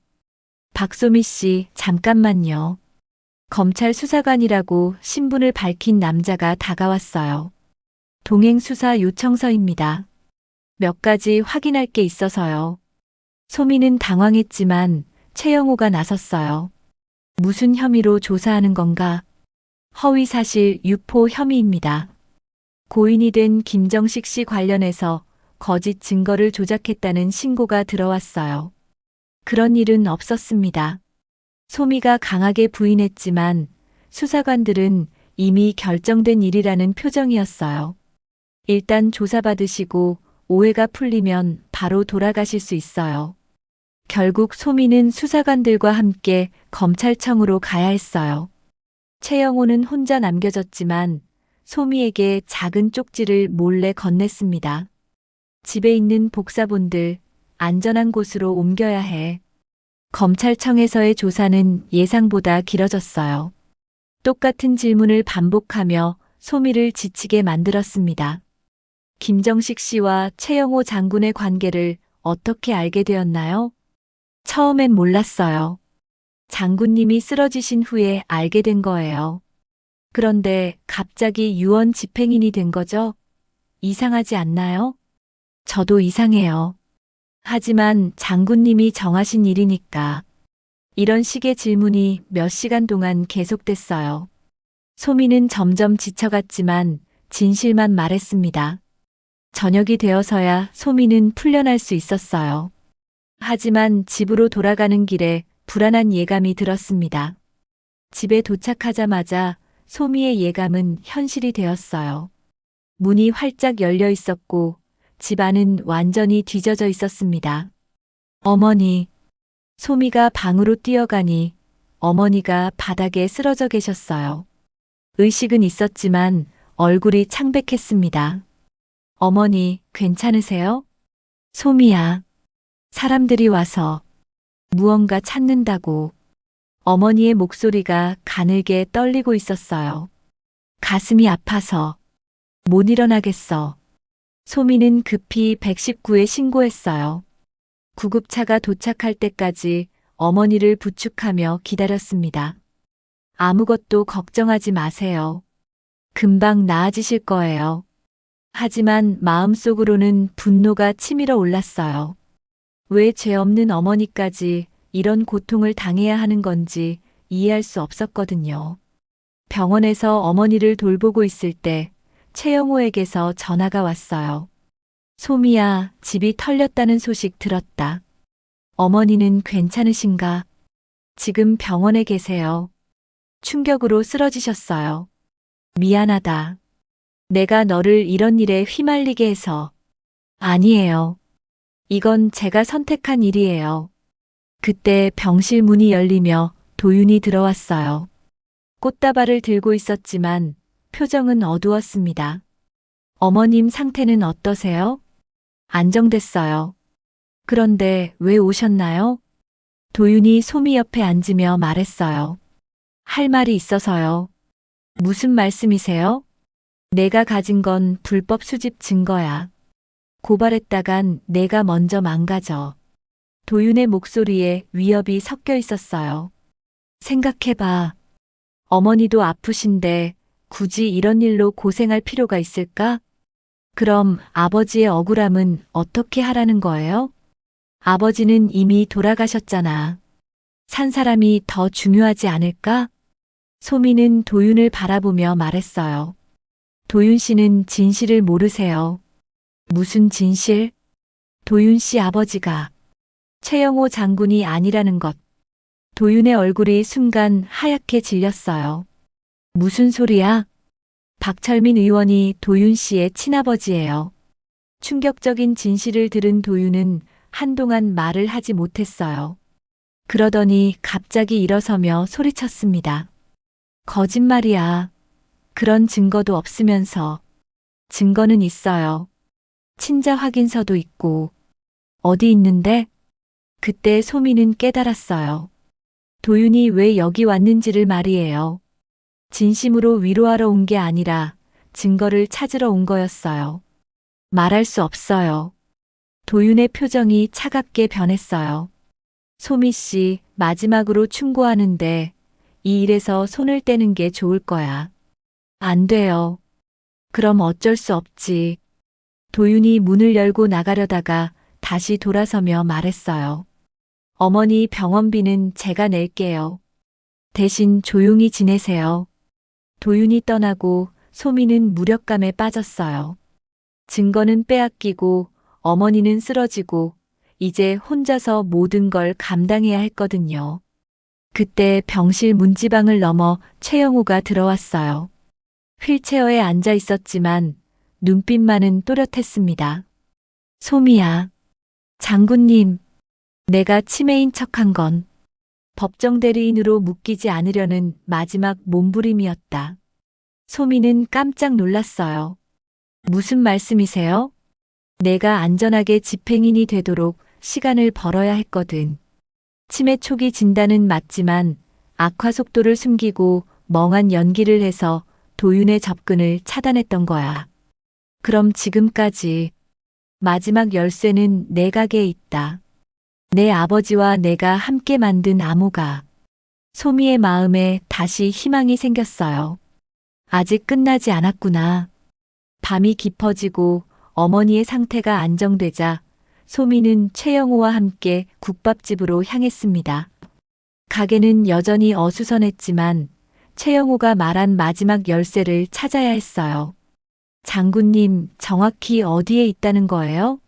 박소미 씨, 잠깐만요. 검찰 수사관이라고 신분을 밝힌 남자가 다가왔어요. 동행수사 요청서입니다. 몇 가지 확인할 게 있어서요. 소미는 당황했지만 최영호가 나섰어요. 무슨 혐의로 조사하는 건가? 허위사실 유포 혐의입니다. 고인이 된 김정식 씨 관련해서 거짓 증거를 조작했다는 신고가 들어왔어요. 그런 일은 없었습니다. 소미가 강하게 부인했지만 수사관들은 이미 결정된 일이라는 표정이었어요. 일단 조사받으시고 오해가 풀리면 바로 돌아가실 수 있어요. 결국 소미는 수사관들과 함께 검찰청으로 가야 했어요. 최영호는 혼자 남겨졌지만 소미에게 작은 쪽지를 몰래 건넸습니다. 집에 있는 복사본들 안전한 곳으로 옮겨야 해. 검찰청에서의 조사는 예상보다 길어졌어요. 똑같은 질문을 반복하며 소미를 지치게 만들었습니다. 김정식 씨와 최영호 장군의 관계를 어떻게 알게 되었나요? 처음엔 몰랐어요. 장군님이 쓰러지신 후에 알게 된 거예요. 그런데 갑자기 유언 집행인이 된 거죠? 이상하지 않나요? 저도 이상해요. 하지만 장군님이 정하신 일이니까. 이런 식의 질문이 몇 시간 동안 계속됐어요. 소미는 점점 지쳐갔지만 진실만 말했습니다. 저녁이 되어서야 소미는 풀려날 수 있었어요. 하지만 집으로 돌아가는 길에 불안한 예감이 들었습니다. 집에 도착하자마자 소미의 예감은 현실이 되었어요. 문이 활짝 열려 있었고 집 안은 완전히 뒤져져 있었습니다. 어머니. 소미가 방으로 뛰어가니 어머니가 바닥에 쓰러져 계셨어요. 의식은 있었지만 얼굴이 창백했습니다. 어머니, 괜찮으세요? 소미야. 사람들이 와서 무언가 찾는다고. 어머니의 목소리가 가늘게 떨리고 있었어요. 가슴이 아파서 못 일어나겠어. 소미는 급히 119에 신고했어요. 구급차가 도착할 때까지 어머니를 부축하며 기다렸습니다. 아무것도 걱정하지 마세요. 금방 나아지실 거예요. 하지만 마음속으로는 분노가 치밀어 올랐어요. 왜 죄 없는 어머니까지 이런 고통을 당해야 하는 건지 이해할 수 없었거든요. 병원에서 어머니를 돌보고 있을 때 최영호에게서 전화가 왔어요. 소미야, 집이 털렸다는 소식 들었다. 어머니는 괜찮으신가? 지금 병원에 계세요. 충격으로 쓰러지셨어요. 미안하다. 내가 너를 이런 일에 휘말리게 해서. 아니에요. 이건 제가 선택한 일이에요. 그때 병실 문이 열리며 도윤이 들어왔어요. 꽃다발을 들고 있었지만 표정은 어두웠습니다. 어머님 상태는 어떠세요? 안정됐어요. 그런데 왜 오셨나요? 도윤이 소미 옆에 앉으며 말했어요. 할 말이 있어서요. 무슨 말씀이세요? 내가 가진 건 불법 수집 증거야. 고발했다간 내가 먼저 망가져. 도윤의 목소리에 위협이 섞여 있었어요. 생각해봐. 어머니도 아프신데 굳이 이런 일로 고생할 필요가 있을까? 그럼 아버지의 억울함은 어떻게 하라는 거예요? 아버지는 이미 돌아가셨잖아. 산 사람이 더 중요하지 않을까? 소미는 도윤을 바라보며 말했어요. 도윤 씨는 진실을 모르세요. 무슨 진실? 도윤 씨 아버지가 최영호 장군이 아니라는 것. 도윤의 얼굴이 순간 하얗게 질렸어요. 무슨 소리야? 박철민 의원이 도윤 씨의 친아버지예요. 충격적인 진실을 들은 도윤은 한동안 말을 하지 못했어요. 그러더니 갑자기 일어서며 소리쳤습니다. 거짓말이야. 그런 증거도 없으면서. 증거는 있어요. 친자 확인서도 있고. 어디 있는데? 그때 소미는 깨달았어요. 도윤이 왜 여기 왔는지를 말이에요. 진심으로 위로하러 온 게 아니라 증거를 찾으러 온 거였어요. 말할 수 없어요. 도윤의 표정이 차갑게 변했어요. 소미 씨, 마지막으로 충고하는데 이 일에서 손을 떼는 게 좋을 거야. 안 돼요. 그럼 어쩔 수 없지. 도윤이 문을 열고 나가려다가 다시 돌아서며 말했어요. 어머니 병원비는 제가 낼게요. 대신 조용히 지내세요. 도윤이 떠나고 소미는 무력감에 빠졌어요. 증거는 빼앗기고 어머니는 쓰러지고 이제 혼자서 모든 걸 감당해야 했거든요. 그때 병실 문지방을 넘어 최영우가 들어왔어요. 휠체어에 앉아 있었지만 눈빛만은 또렷했습니다. 소미야. 장군님. 내가 치매인 척한 건 법정 대리인으로 묶이지 않으려는 마지막 몸부림이었다. 소미는 깜짝 놀랐어요. 무슨 말씀이세요? 내가 안전하게 집행인이 되도록 시간을 벌어야 했거든. 치매 초기 진단은 맞지만 악화 속도를 숨기고 멍한 연기를 해서 도윤의 접근을 차단했던 거야. 그럼 지금까지 마지막 열쇠는 내 가게에 있다. 내 아버지와 내가 함께 만든 암호가. 소미의 마음에 다시 희망이 생겼어요. 아직 끝나지 않았구나. 밤이 깊어지고 어머니의 상태가 안정되자 소미는 최영호와 함께 국밥집으로 향했습니다. 가게는 여전히 어수선했지만 최영호가 말한 마지막 열쇠를 찾아야 했어요. 장군님, 정확히 어디에 있다는 거예요?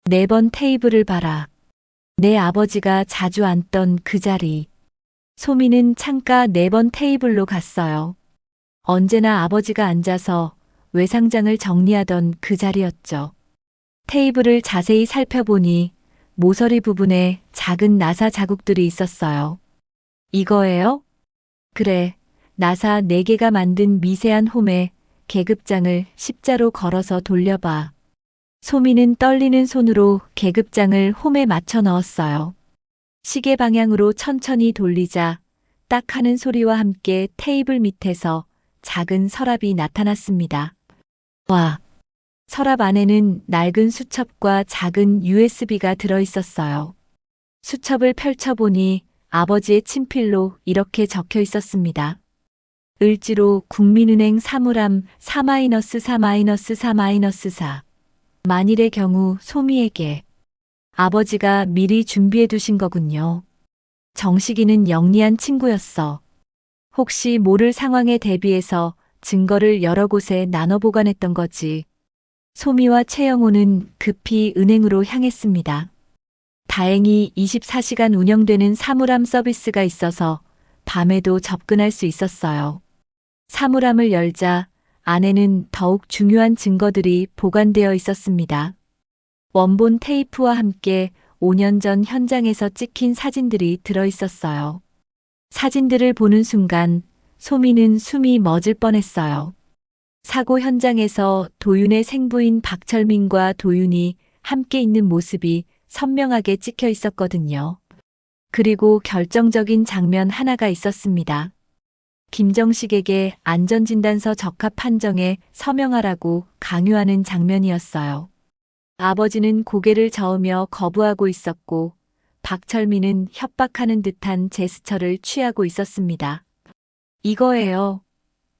4번 테이블을 봐라. 내 아버지가 자주 앉던 그 자리. 소미는 창가 4번 테이블로 갔어요. 언제나 아버지가 앉아서 외상장을 정리하던 그 자리였죠. 테이블을 자세히 살펴보니 모서리 부분에 작은 나사 자국들이 있었어요. 이거예요? 그래, 나사 4개가 만든 미세한 홈에 계급장을 십자로 걸어서 돌려봐. 소미는 떨리는 손으로 계급장을 홈에 맞춰 넣었어요. 시계 방향으로 천천히 돌리자 딱 하는 소리와 함께 테이블 밑에서 작은 서랍이 나타났습니다. 와! 서랍 안에는 낡은 수첩과 작은 USB가 들어 있었어요. 수첩을 펼쳐보니 아버지의 친필로 이렇게 적혀 있었습니다. 을지로 국민은행 사물함 4-4-4-4. 만일의 경우 소미에게 아버지가 미리 준비해 두신 거군요. 정식이는 영리한 친구였어. 혹시 모를 상황에 대비해서 증거를 여러 곳에 나눠 보관했던 거지. 소미와 최영호는 급히 은행으로 향했습니다. 다행히 24시간 운영되는 사물함 서비스가 있어서 밤에도 접근할 수 있었어요. 사물함을 열자 안에는 더욱 중요한 증거들이 보관되어 있었습니다. 원본 테이프와 함께 5년 전 현장에서 찍힌 사진들이 들어 있었어요. 사진들을 보는 순간 소미는 숨이 멎을 뻔했어요. 사고 현장에서 도윤의 생부인 박철민과 도윤이 함께 있는 모습이 선명하게 찍혀 있었거든요. 그리고 결정적인 장면 하나가 있었습니다. 김정식에게 안전진단서 적합 판정에 서명하라고 강요하는 장면이었어요. 아버지는 고개를 저으며 거부하고 있었고 박철민은 협박하는 듯한 제스처를 취하고 있었습니다. 이거예요.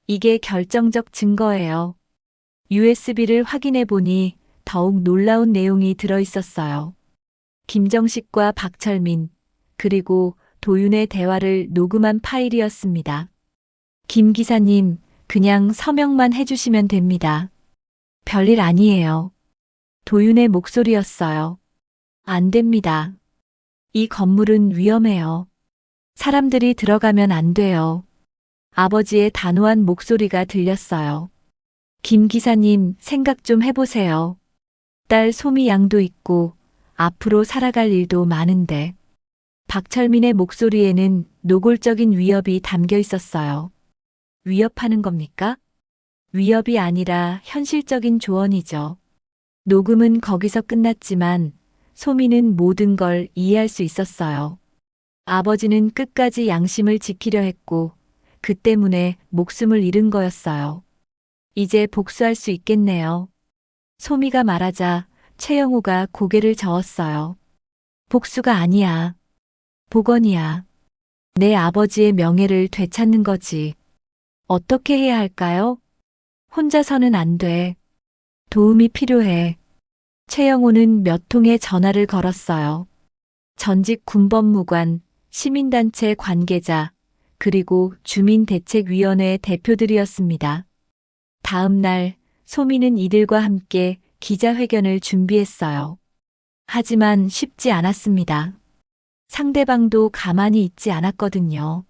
이게 결정적 증거예요. USB를 확인해 보니 더욱 놀라운 내용이 들어 있었어요. 김정식과 박철민, 그리고 도윤의 대화를 녹음한 파일이었습니다. 김 기사님, 그냥 서명만 해주시면 됩니다. 별일 아니에요. 도윤의 목소리였어요. 안 됩니다. 이 건물은 위험해요. 사람들이 들어가면 안 돼요. 아버지의 단호한 목소리가 들렸어요. 김 기사님, 생각 좀 해보세요. 딸 소미 양도 있고 앞으로 살아갈 일도 많은데. 박철민의 목소리에는 노골적인 위협이 담겨 있었어요. 위협하는 겁니까? 위협이 아니라 현실적인 조언이죠. 녹음은 거기서 끝났지만 소미는 모든 걸 이해할 수 있었어요. 아버지는 끝까지 양심을 지키려 했고 그 때문에 목숨을 잃은 거였어요. 이제 복수할 수 있겠네요. 소미가 말하자 최영우가 고개를 저었어요. 복수가 아니야. 복원이야. 내 아버지의 명예를 되찾는 거지. 어떻게 해야 할까요? 혼자서는 안 돼. 도움이 필요해. 최영호는 몇 통의 전화를 걸었어요. 전직 군법무관, 시민단체 관계자, 그리고 주민대책위원회 대표들이었습니다. 다음 날 소미는 이들과 함께 기자회견을 준비했어요. 하지만 쉽지 않았습니다. 상대방도 가만히 있지 않았거든요.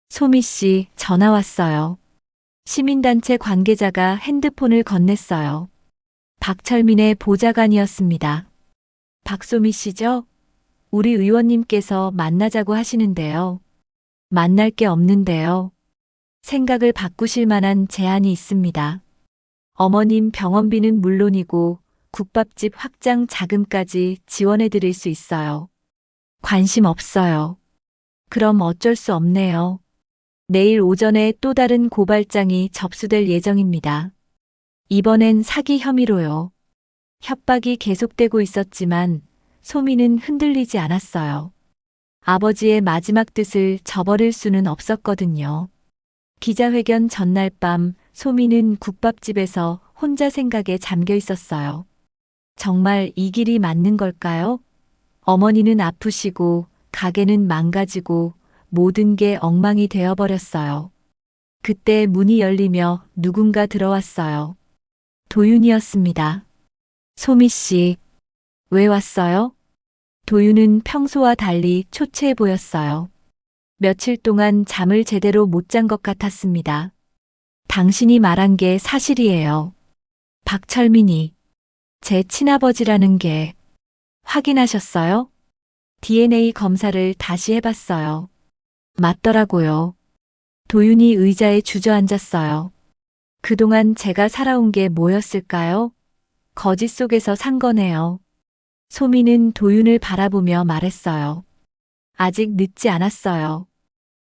소미 씨, 전화 왔어요. 시민단체 관계자가 핸드폰을 건넸어요. 박철민의 보좌관이었습니다. 박소미 씨죠? 우리 의원님께서 만나자고 하시는데요. 만날 게 없는데요. 생각을 바꾸실 만한 제안이 있습니다. 어머님 병원비는 물론이고 국밥집 확장 자금까지 지원해 드릴 수 있어요. 관심 없어요. 그럼 어쩔 수 없네요. 내일 오전에 또 다른 고발장이 접수될 예정입니다. 이번엔 사기 혐의로요. 협박이 계속되고 있었지만 소미는 흔들리지 않았어요. 아버지의 마지막 뜻을 저버릴 수는 없었거든요. 기자회견 전날 밤 소미는 국밥집에서 혼자 생각에 잠겨 있었어요. 정말 이 길이 맞는 걸까요? 어머니는 아프시고 가게는 망가지고 모든 게 엉망이 되어버렸어요. 그때 문이 열리며 누군가 들어왔어요. 도윤이었습니다. 소미 씨, 왜 왔어요? 도윤은 평소와 달리 초췌해 보였어요. 며칠 동안 잠을 제대로 못 잔 것 같았습니다. 당신이 말한 게 사실이에요. 박철민이 제 친아버지라는 게 확인하셨어요? DNA 검사를 다시 해봤어요. 맞더라고요. 도윤이 의자에 주저앉았어요. 그동안 제가 살아온 게 뭐였을까요? 거짓 속에서 산 거네요. 소미는 도윤을 바라보며 말했어요. 아직 늦지 않았어요.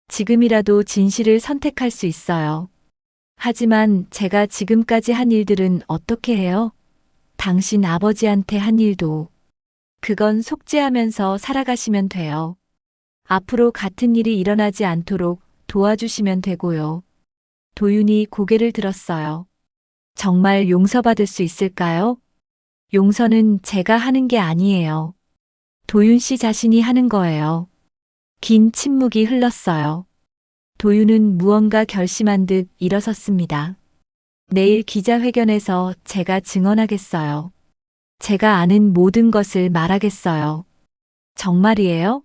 지금이라도 진실을 선택할 수 있어요. 하지만 제가 지금까지 한 일들은 어떻게 해요? 당신 아버지한테 한 일도. 그건 속죄하면서 살아가시면 돼요. 앞으로 같은 일이 일어나지 않도록 도와주시면 되고요. 도윤이 고개를 들었어요. 정말 용서받을 수 있을까요? 용서는 제가 하는 게 아니에요. 도윤 씨 자신이 하는 거예요. 긴 침묵이 흘렀어요. 도윤은 무언가 결심한 듯 일어섰습니다. 내일 기자회견에서 제가 증언하겠어요. 제가 아는 모든 것을 말하겠어요. 정말이에요?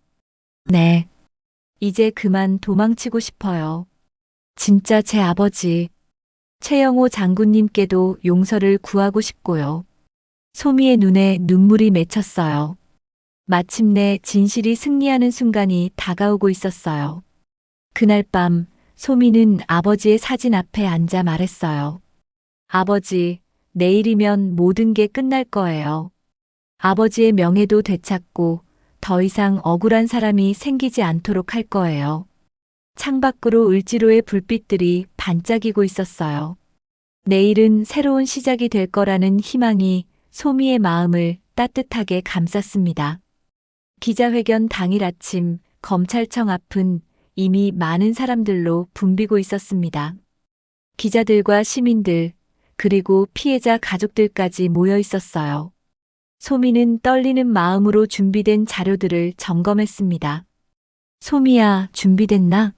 네. 이제 그만 도망치고 싶어요. 진짜 제 아버지, 최영호 장군님께도 용서를 구하고 싶고요. 소미의 눈에 눈물이 맺혔어요. 마침내 진실이 승리하는 순간이 다가오고 있었어요. 그날 밤 소미는 아버지의 사진 앞에 앉아 말했어요. 아버지, 내일이면 모든 게 끝날 거예요. 아버지의 명예도 되찾고 더 이상 억울한 사람이 생기지 않도록 할 거예요. 창밖으로 을지로의 불빛들이 반짝이고 있었어요. 내일은 새로운 시작이 될 거라는 희망이 소미의 마음을 따뜻하게 감쌌습니다. 기자회견 당일 아침 검찰청 앞은 이미 많은 사람들로 붐비고 있었습니다. 기자들과 시민들, 그리고 피해자 가족들까지 모여 있었어요. 소미는 떨리는 마음으로 준비된 자료들을 점검했습니다. 소미야, 준비됐나?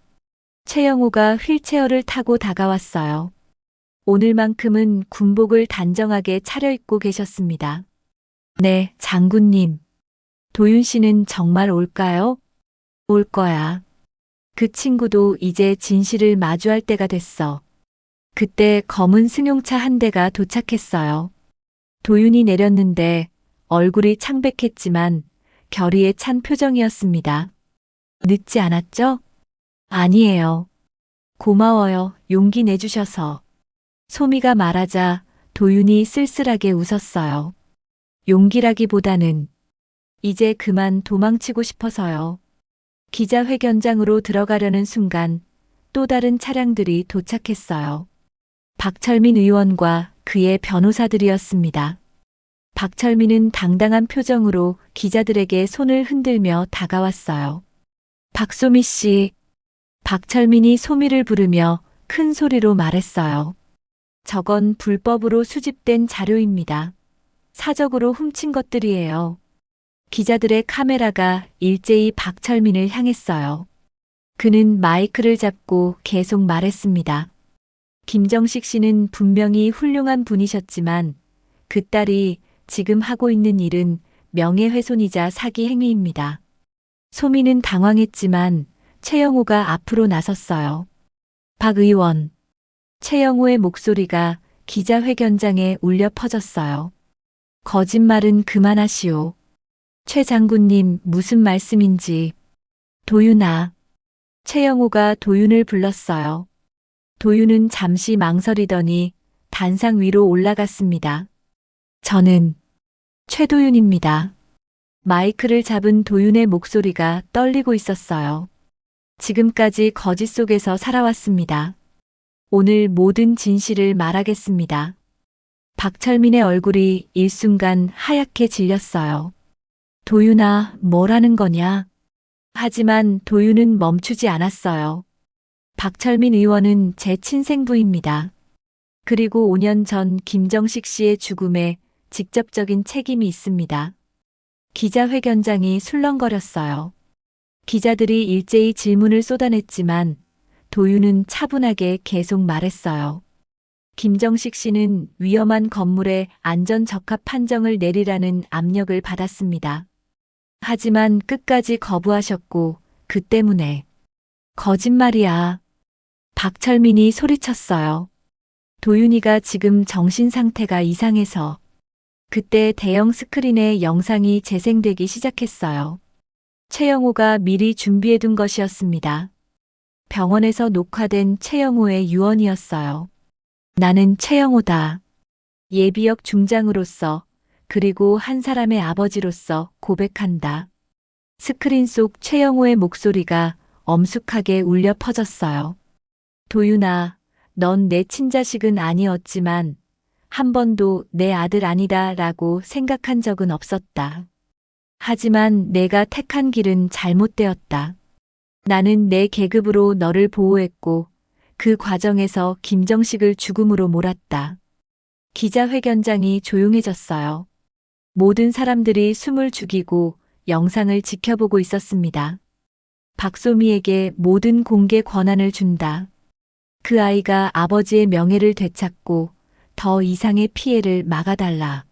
최영호가 휠체어를 타고 다가왔어요. 오늘만큼은 군복을 단정하게 차려입고 계셨습니다. 네, 장군님. 도윤 씨는 정말 올까요? 올 거야. 그 친구도 이제 진실을 마주할 때가 됐어. 그때 검은 승용차 한 대가 도착했어요. 도윤이 내렸는데 얼굴이 창백했지만 결의에 찬 표정이었습니다. 늦지 않았죠? 아니에요. 고마워요. 용기 내주셔서. 소미가 말하자 도윤이 쓸쓸하게 웃었어요. 용기라기보다는 이제 그만 도망치고 싶어서요. 기자회견장으로 들어가려는 순간 또 다른 차량들이 도착했어요. 박철민 의원과 그의 변호사들이었습니다. 박철민은 당당한 표정으로 기자들에게 손을 흔들며 다가왔어요. 박소미 씨. 박철민이 소미를 부르며 큰 소리로 말했어요. 저건 불법으로 수집된 자료입니다. 사적으로 훔친 것들이에요. 기자들의 카메라가 일제히 박철민을 향했어요. 그는 마이크를 잡고 계속 말했습니다. 김정식 씨는 분명히 훌륭한 분이셨지만 그 딸이 지금 하고 있는 일은 명예훼손이자 사기 행위입니다. 소미는 당황했지만 최영호가 앞으로 나섰어요. 박 의원. 최영호의 목소리가 기자회견장에 울려 퍼졌어요. 거짓말은 그만하시오. 최 장군님 무슨 말씀인지. 도윤아. 최영호가 도윤을 불렀어요. 도윤은 잠시 망설이더니 단상 위로 올라갔습니다. 저는 최도윤입니다. 마이크를 잡은 도윤의 목소리가 떨리고 있었어요. 지금까지 거짓 속에서 살아왔습니다. 오늘 모든 진실을 말하겠습니다. 박철민의 얼굴이 일순간 하얗게 질렸어요. 도윤아, 뭐라는 거냐? 하지만 도윤은 멈추지 않았어요. 박철민 의원은 제 친생부입니다. 그리고 5년 전 김정식 씨의 죽음에 직접적인 책임이 있습니다. 기자회견장이 술렁거렸어요. 기자들이 일제히 질문을 쏟아냈지만 도윤은 차분하게 계속 말했어요. 김정식 씨는 위험한 건물에 안전 적합 판정을 내리라는 압력을 받았습니다. 하지만 끝까지 거부하셨고 그 때문에. 거짓말이야. 박철민이 소리쳤어요. 도윤이가 지금 정신 상태가 이상해서. 그때 대형 스크린에 영상이 재생되기 시작했어요. 최영호가 미리 준비해둔 것이었습니다. 병원에서 녹화된 최영호의 유언이었어요. 나는 최영호다. 예비역 중장으로서 그리고 한 사람의 아버지로서 고백한다. 스크린 속 최영호의 목소리가 엄숙하게 울려 퍼졌어요. 도윤아, 넌 내 친자식은 아니었지만 한 번도 내 아들 아니다 라고 생각한 적은 없었다. 하지만 내가 택한 길은 잘못되었다. 나는 내 계급으로 너를 보호했고 그 과정에서 김정식을 죽음으로 몰았다. 기자회견장이 조용해졌어요. 모든 사람들이 숨을 죽이고 영상을 지켜보고 있었습니다. 박소미에게 모든 공개 권한을 준다. 그 아이가 아버지의 명예를 되찾고 더 이상의 피해를 막아달라.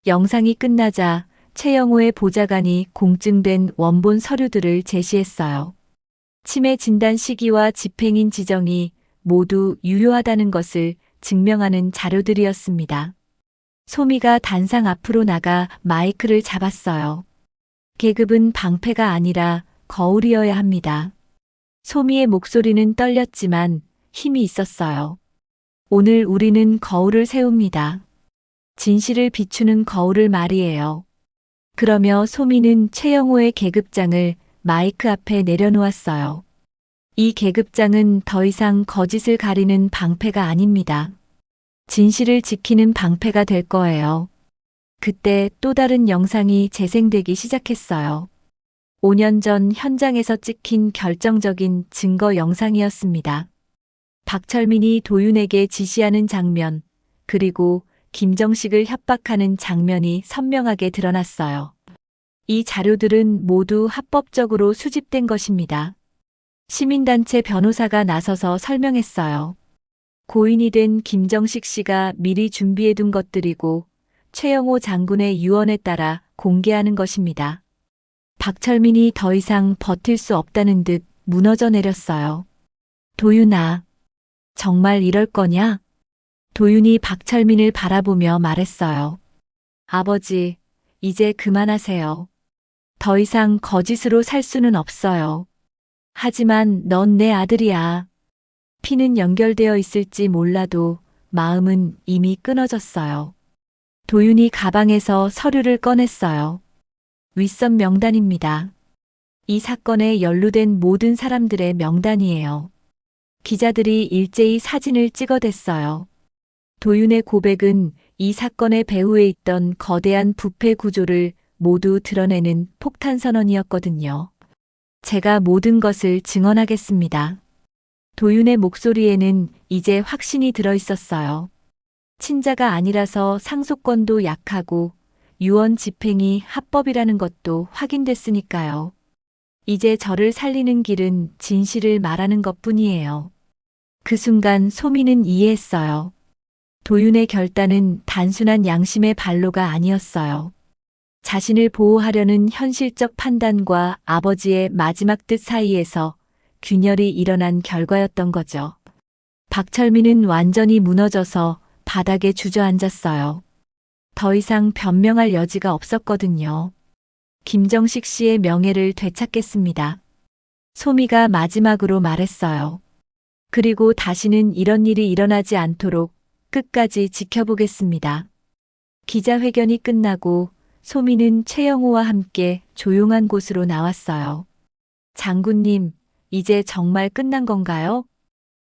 영상이 끝나자 최영호의 보좌관이 공증된 원본 서류들을 제시했어요. 치매 진단 시기와 집행인 지정이 모두 유효하다는 것을 증명하는 자료들이었습니다. 소미가 단상 앞으로 나가 마이크를 잡았어요. 계급은 방패가 아니라 거울이어야 합니다. 소미의 목소리는 떨렸지만 힘이 있었어요. 오늘 우리는 거울을 세웁니다. 진실을 비추는 거울을 말이에요. 그러며 소미는 최영호의 계급장을 마이크 앞에 내려놓았어요. 이 계급장은 더 이상 거짓을 가리는 방패가 아닙니다. 진실을 지키는 방패가 될 거예요. 그때 또 다른 영상이 재생되기 시작했어요. 5년 전 현장에서 찍힌 결정적인 증거 영상이었습니다. 박철민이 도윤에게 지시하는 장면, 그리고 김정식을 협박하는 장면이 선명하게 드러났어요. 이 자료들은 모두 합법적으로 수집된 것입니다. 시민단체 변호사가 나서서 설명했어요. 고인이 된 김정식 씨가 미리 준비해둔 것들이고 최영호 장군의 유언에 따라 공개하는 것입니다. 박철민이 더 이상 버틸 수 없다는 듯 무너져 내렸어요. 도윤아, 정말 이럴 거냐? 도윤이 박철민을 바라보며 말했어요. 아버지, 이제 그만하세요. 더 이상 거짓으로 살 수는 없어요. 하지만 넌 내 아들이야. 피는 연결되어 있을지 몰라도 마음은 이미 끊어졌어요. 도윤이 가방에서 서류를 꺼냈어요. 윗선 명단입니다. 이 사건에 연루된 모든 사람들의 명단이에요. 기자들이 일제히 사진을 찍어댔어요. 도윤의 고백은 이 사건의 배후에 있던 거대한 부패 구조를 모두 드러내는 폭탄 선언이었거든요. 제가 모든 것을 증언하겠습니다. 도윤의 목소리에는 이제 확신이 들어 있었어요. 친자가 아니라서 상속권도 약하고 유언 집행이 합법이라는 것도 확인됐으니까요. 이제 저를 살리는 길은 진실을 말하는 것뿐이에요. 그 순간 소미는 이해했어요. 도윤의 결단은 단순한 양심의 발로가 아니었어요. 자신을 보호하려는 현실적 판단과 아버지의 마지막 뜻 사이에서 균열이 일어난 결과였던 거죠. 박철민은 완전히 무너져서 바닥에 주저앉았어요. 더 이상 변명할 여지가 없었거든요. 김정식 씨의 명예를 되찾겠습니다. 소미가 마지막으로 말했어요. 그리고 다시는 이런 일이 일어나지 않도록 끝까지 지켜보겠습니다. 기자회견이 끝나고 소미는 최영호와 함께 조용한 곳으로 나왔어요. 장군님, 이제 정말 끝난 건가요?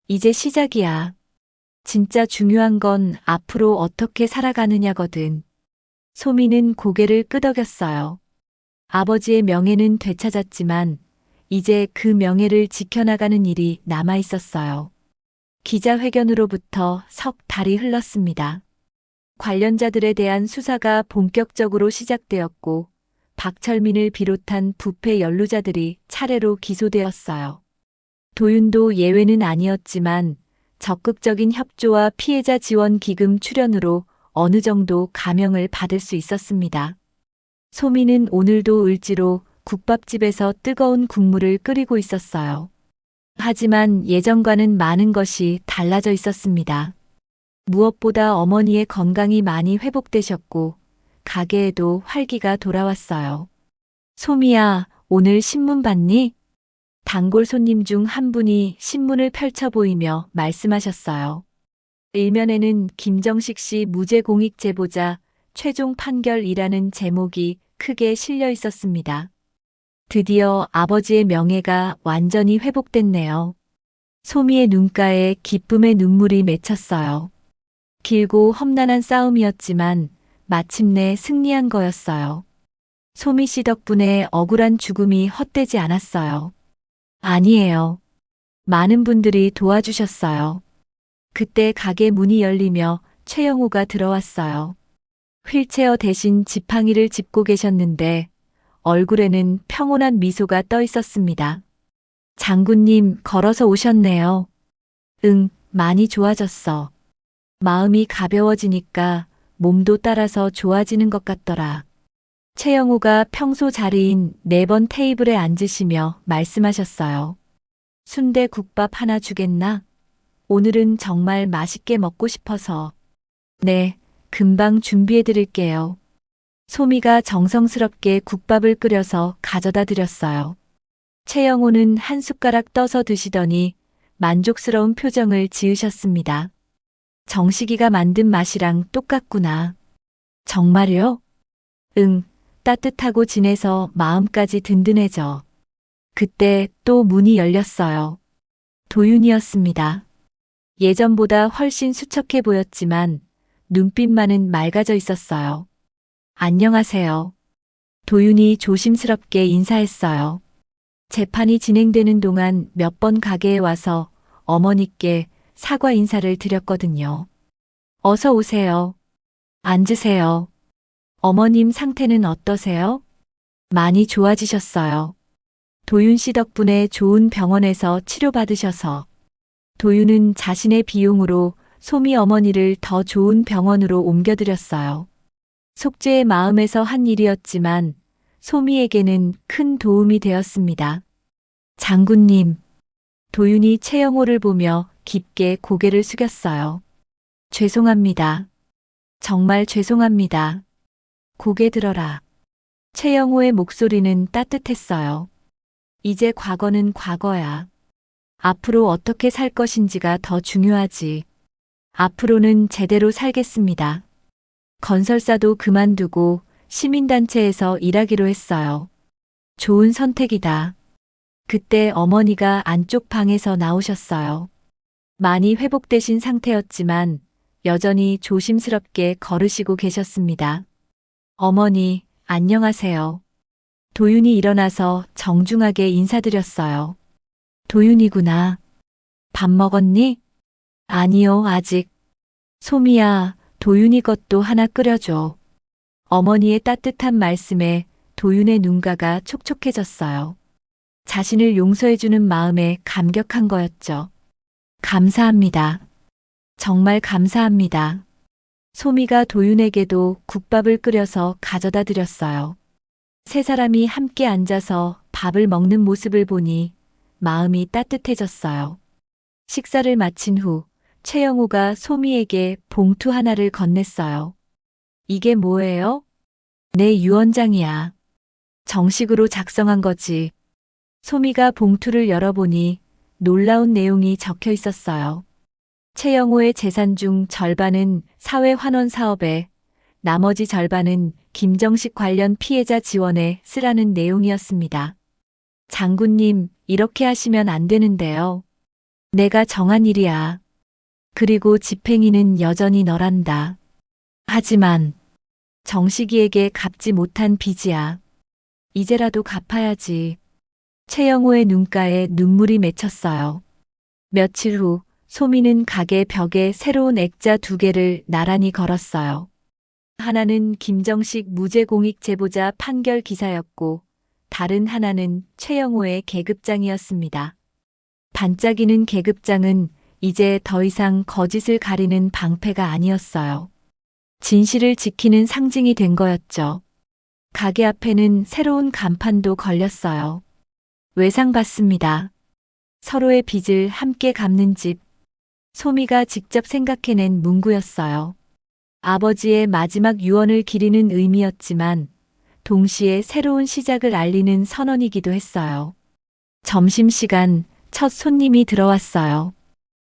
이제 시작이야. 진짜 중요한 건 앞으로 어떻게 살아가느냐거든. 소미는 고개를 끄덕였어요. 아버지의 명예는 되찾았지만 이제 그 명예를 지켜나가는 일이 남아 있었어요. 기자회견으로부터 석 달이 흘렀습니다. 관련자들에 대한 수사가 본격적으로 시작되었고 박철민을 비롯한 부패 연루자들이 차례로 기소되었어요. 도윤도 예외는 아니었지만 적극적인 협조와 피해자 지원 기금 출연으로 어느 정도 감형을 받을 수 있었습니다. 소미는 오늘도 을지로 국밥집에서 뜨거운 국물을 끓이고 있었어요. 하지만 예전과는 많은 것이 달라져 있었습니다. 무엇보다 어머니의 건강이 많이 회복되셨고 가게에도 활기가 돌아왔어요. 소미야, 오늘 신문 봤니? 단골 손님 중 한 분이 신문을 펼쳐 보이며 말씀하셨어요. 일면에는 김정식 씨 무죄 공익 제보자 최종 판결이라는 제목이 크게 실려 있었습니다. 드디어 아버지의 명예가 완전히 회복됐네요. 소미의 눈가에 기쁨의 눈물이 맺혔어요. 길고 험난한 싸움이었지만 마침내 승리한 거였어요. 소미 씨 덕분에 억울한 죽음이 헛되지 않았어요. 아니에요. 많은 분들이 도와주셨어요. 그때 가게 문이 열리며 최영호가 들어왔어요. 휠체어 대신 지팡이를 짚고 계셨는데 얼굴에는 평온한 미소가 떠 있었습니다. 장군님, 걸어서 오셨네요. 응, 많이 좋아졌어. 마음이 가벼워지니까 몸도 따라서 좋아지는 것 같더라. 최영호가 평소 자리인 4번 테이블에 앉으시며 말씀하셨어요. 순대국밥 하나 주겠나? 오늘은 정말 맛있게 먹고 싶어서. 네, 금방 준비해 드릴게요. 소미가 정성스럽게 국밥을 끓여서 가져다 드렸어요. 최영호는 한 숟가락 떠서 드시더니 만족스러운 표정을 지으셨습니다. 정식이가 만든 맛이랑 똑같구나. 정말요? 응, 따뜻하고 진해서 마음까지 든든해져. 그때 또 문이 열렸어요. 도윤이었습니다. 예전보다 훨씬 수척해 보였지만 눈빛만은 맑아져 있었어요. 안녕하세요. 도윤이 조심스럽게 인사했어요. 재판이 진행되는 동안 몇 번 가게에 와서 어머니께 사과 인사를 드렸거든요. 어서 오세요. 앉으세요. 어머님 상태는 어떠세요? 많이 좋아지셨어요. 도윤 씨 덕분에 좋은 병원에서 치료받으셔서. 도윤은 자신의 비용으로 소미 어머니를 더 좋은 병원으로 옮겨드렸어요. 속죄의 마음에서 한 일이었지만 소미에게는 큰 도움이 되었습니다. 장군님, 도윤이 최영호를 보며 깊게 고개를 숙였어요. 죄송합니다. 정말 죄송합니다. 고개 들어라. 최영호의 목소리는 따뜻했어요. 이제 과거는 과거야. 앞으로 어떻게 살 것인지가 더 중요하지. 앞으로는 제대로 살겠습니다. 건설사도 그만두고 시민단체에서 일하기로 했어요. 좋은 선택이다. 그때 어머니가 안쪽 방에서 나오셨어요. 많이 회복되신 상태였지만 여전히 조심스럽게 걸으시고 계셨습니다. 어머니, 안녕하세요. 도윤이 일어나서 정중하게 인사드렸어요. 도윤이구나. 밥 먹었니? 아니요, 아직. 소미야, 도윤이 것도 하나 끓여줘. 어머니의 따뜻한 말씀에 도윤의 눈가가 촉촉해졌어요. 자신을 용서해주는 마음에 감격한 거였죠. 감사합니다. 정말 감사합니다. 소미가 도윤에게도 국밥을 끓여서 가져다 드렸어요. 세 사람이 함께 앉아서 밥을 먹는 모습을 보니 마음이 따뜻해졌어요. 식사를 마친 후 최영호가 소미에게 봉투 하나를 건넸어요. 이게 뭐예요? 내 유언장이야. 정식으로 작성한 거지. 소미가 봉투를 열어보니 놀라운 내용이 적혀 있었어요. 최영호의 재산 중 절반은 사회환원 사업에, 나머지 절반은 김정식 관련 피해자 지원에 쓰라는 내용이었습니다. 장군님, 이렇게 하시면 안 되는데요. 내가 정한 일이야. 그리고 집행인은 여전히 너란다. 하지만 정식이에게 갚지 못한 빚이야. 이제라도 갚아야지. 최영호의 눈가에 눈물이 맺혔어요. 며칠 후 소미는 가게 벽에 새로운 액자 2개를 나란히 걸었어요. 하나는 김정식 무죄 공익 제보자 판결 기사였고 다른 하나는 최영호의 계급장이었습니다. 반짝이는 계급장은 이제 더 이상 거짓을 가리는 방패가 아니었어요. 진실을 지키는 상징이 된 거였죠. 가게 앞에는 새로운 간판도 걸렸어요. 외상받습니다. 서로의 빚을 함께 갚는 집. 소미가 직접 생각해낸 문구였어요. 아버지의 마지막 유언을 기리는 의미였지만 동시에 새로운 시작을 알리는 선언이기도 했어요. 점심시간 첫 손님이 들어왔어요.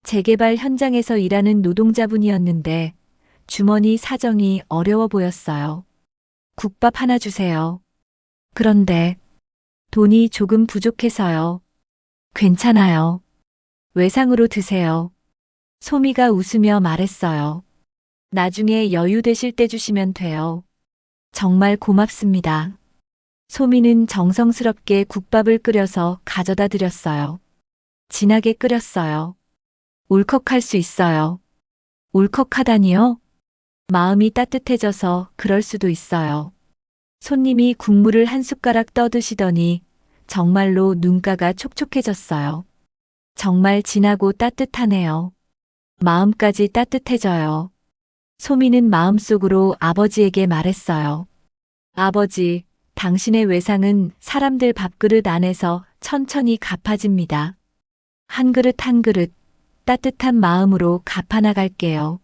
재개발 현장에서 일하는 노동자분이었는데 주머니 사정이 어려워 보였어요. 국밥 하나 주세요. 그런데 돈이 조금 부족해서요. 괜찮아요. 외상으로 드세요. 소미가 웃으며 말했어요. 나중에 여유 되실 때 주시면 돼요. 정말 고맙습니다. 소미는 정성스럽게 국밥을 끓여서 가져다 드렸어요. 진하게 끓였어요. 울컥할 수 있어요. 울컥하다니요? 마음이 따뜻해져서 그럴 수도 있어요. 손님이 국물을 한 숟가락 떠드시더니 정말로 눈가가 촉촉해졌어요. 정말 진하고 따뜻하네요. 마음까지 따뜻해져요. 소미는 마음속으로 아버지에게 말했어요. 아버지, 당신의 외상은 사람들 밥그릇 안에서 천천히 갚아집니다. 한 그릇 한 그릇 따뜻한 마음으로 갚아나갈게요.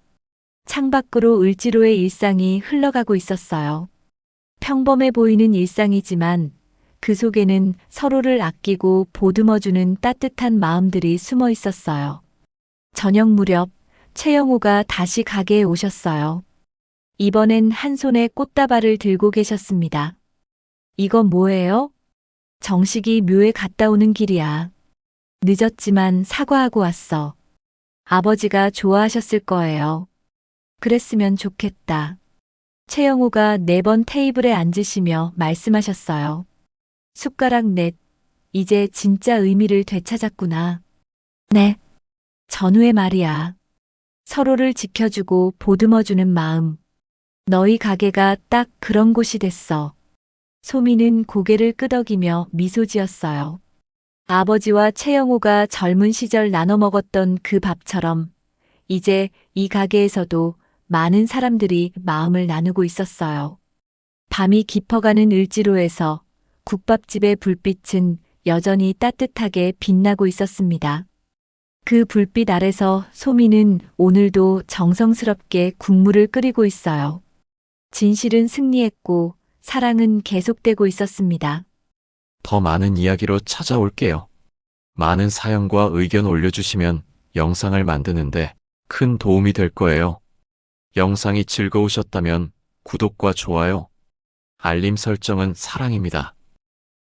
창밖으로 을지로의 일상이 흘러가고 있었어요. 평범해 보이는 일상이지만 그 속에는 서로를 아끼고 보듬어주는 따뜻한 마음들이 숨어 있었어요. 저녁 무렵 최영우가 다시 가게에 오셨어요. 이번엔 한 손에 꽃다발을 들고 계셨습니다. 이건 뭐예요? 정식이 묘에 갔다 오는 길이야. 늦었지만 사과하고 왔어. 아버지가 좋아하셨을 거예요. 그랬으면 좋겠다. 최영우가 4번 테이블에 앉으시며 말씀하셨어요. 숟가락 넷, 이제 진짜 의미를 되찾았구나. 네. 전후의 말이야. 서로를 지켜주고 보듬어주는 마음. 너희 가게가 딱 그런 곳이 됐어. 소미는 고개를 끄덕이며 미소 지었어요. 아버지와 최영우가 젊은 시절 나눠 먹었던 그 밥처럼 이제 이 가게에서도 많은 사람들이 마음을 나누고 있었어요. 밤이 깊어가는 을지로에서 국밥집의 불빛은 여전히 따뜻하게 빛나고 있었습니다. 그 불빛 아래서 소미는 오늘도 정성스럽게 국물을 끓이고 있어요. 진실은 승리했고 사랑은 계속되고 있었습니다. 더 많은 이야기로 찾아올게요. 많은 사연과 의견 올려주시면 영상을 만드는데 큰 도움이 될 거예요. 영상이 즐거우셨다면 구독과 좋아요, 알림 설정은 사랑입니다.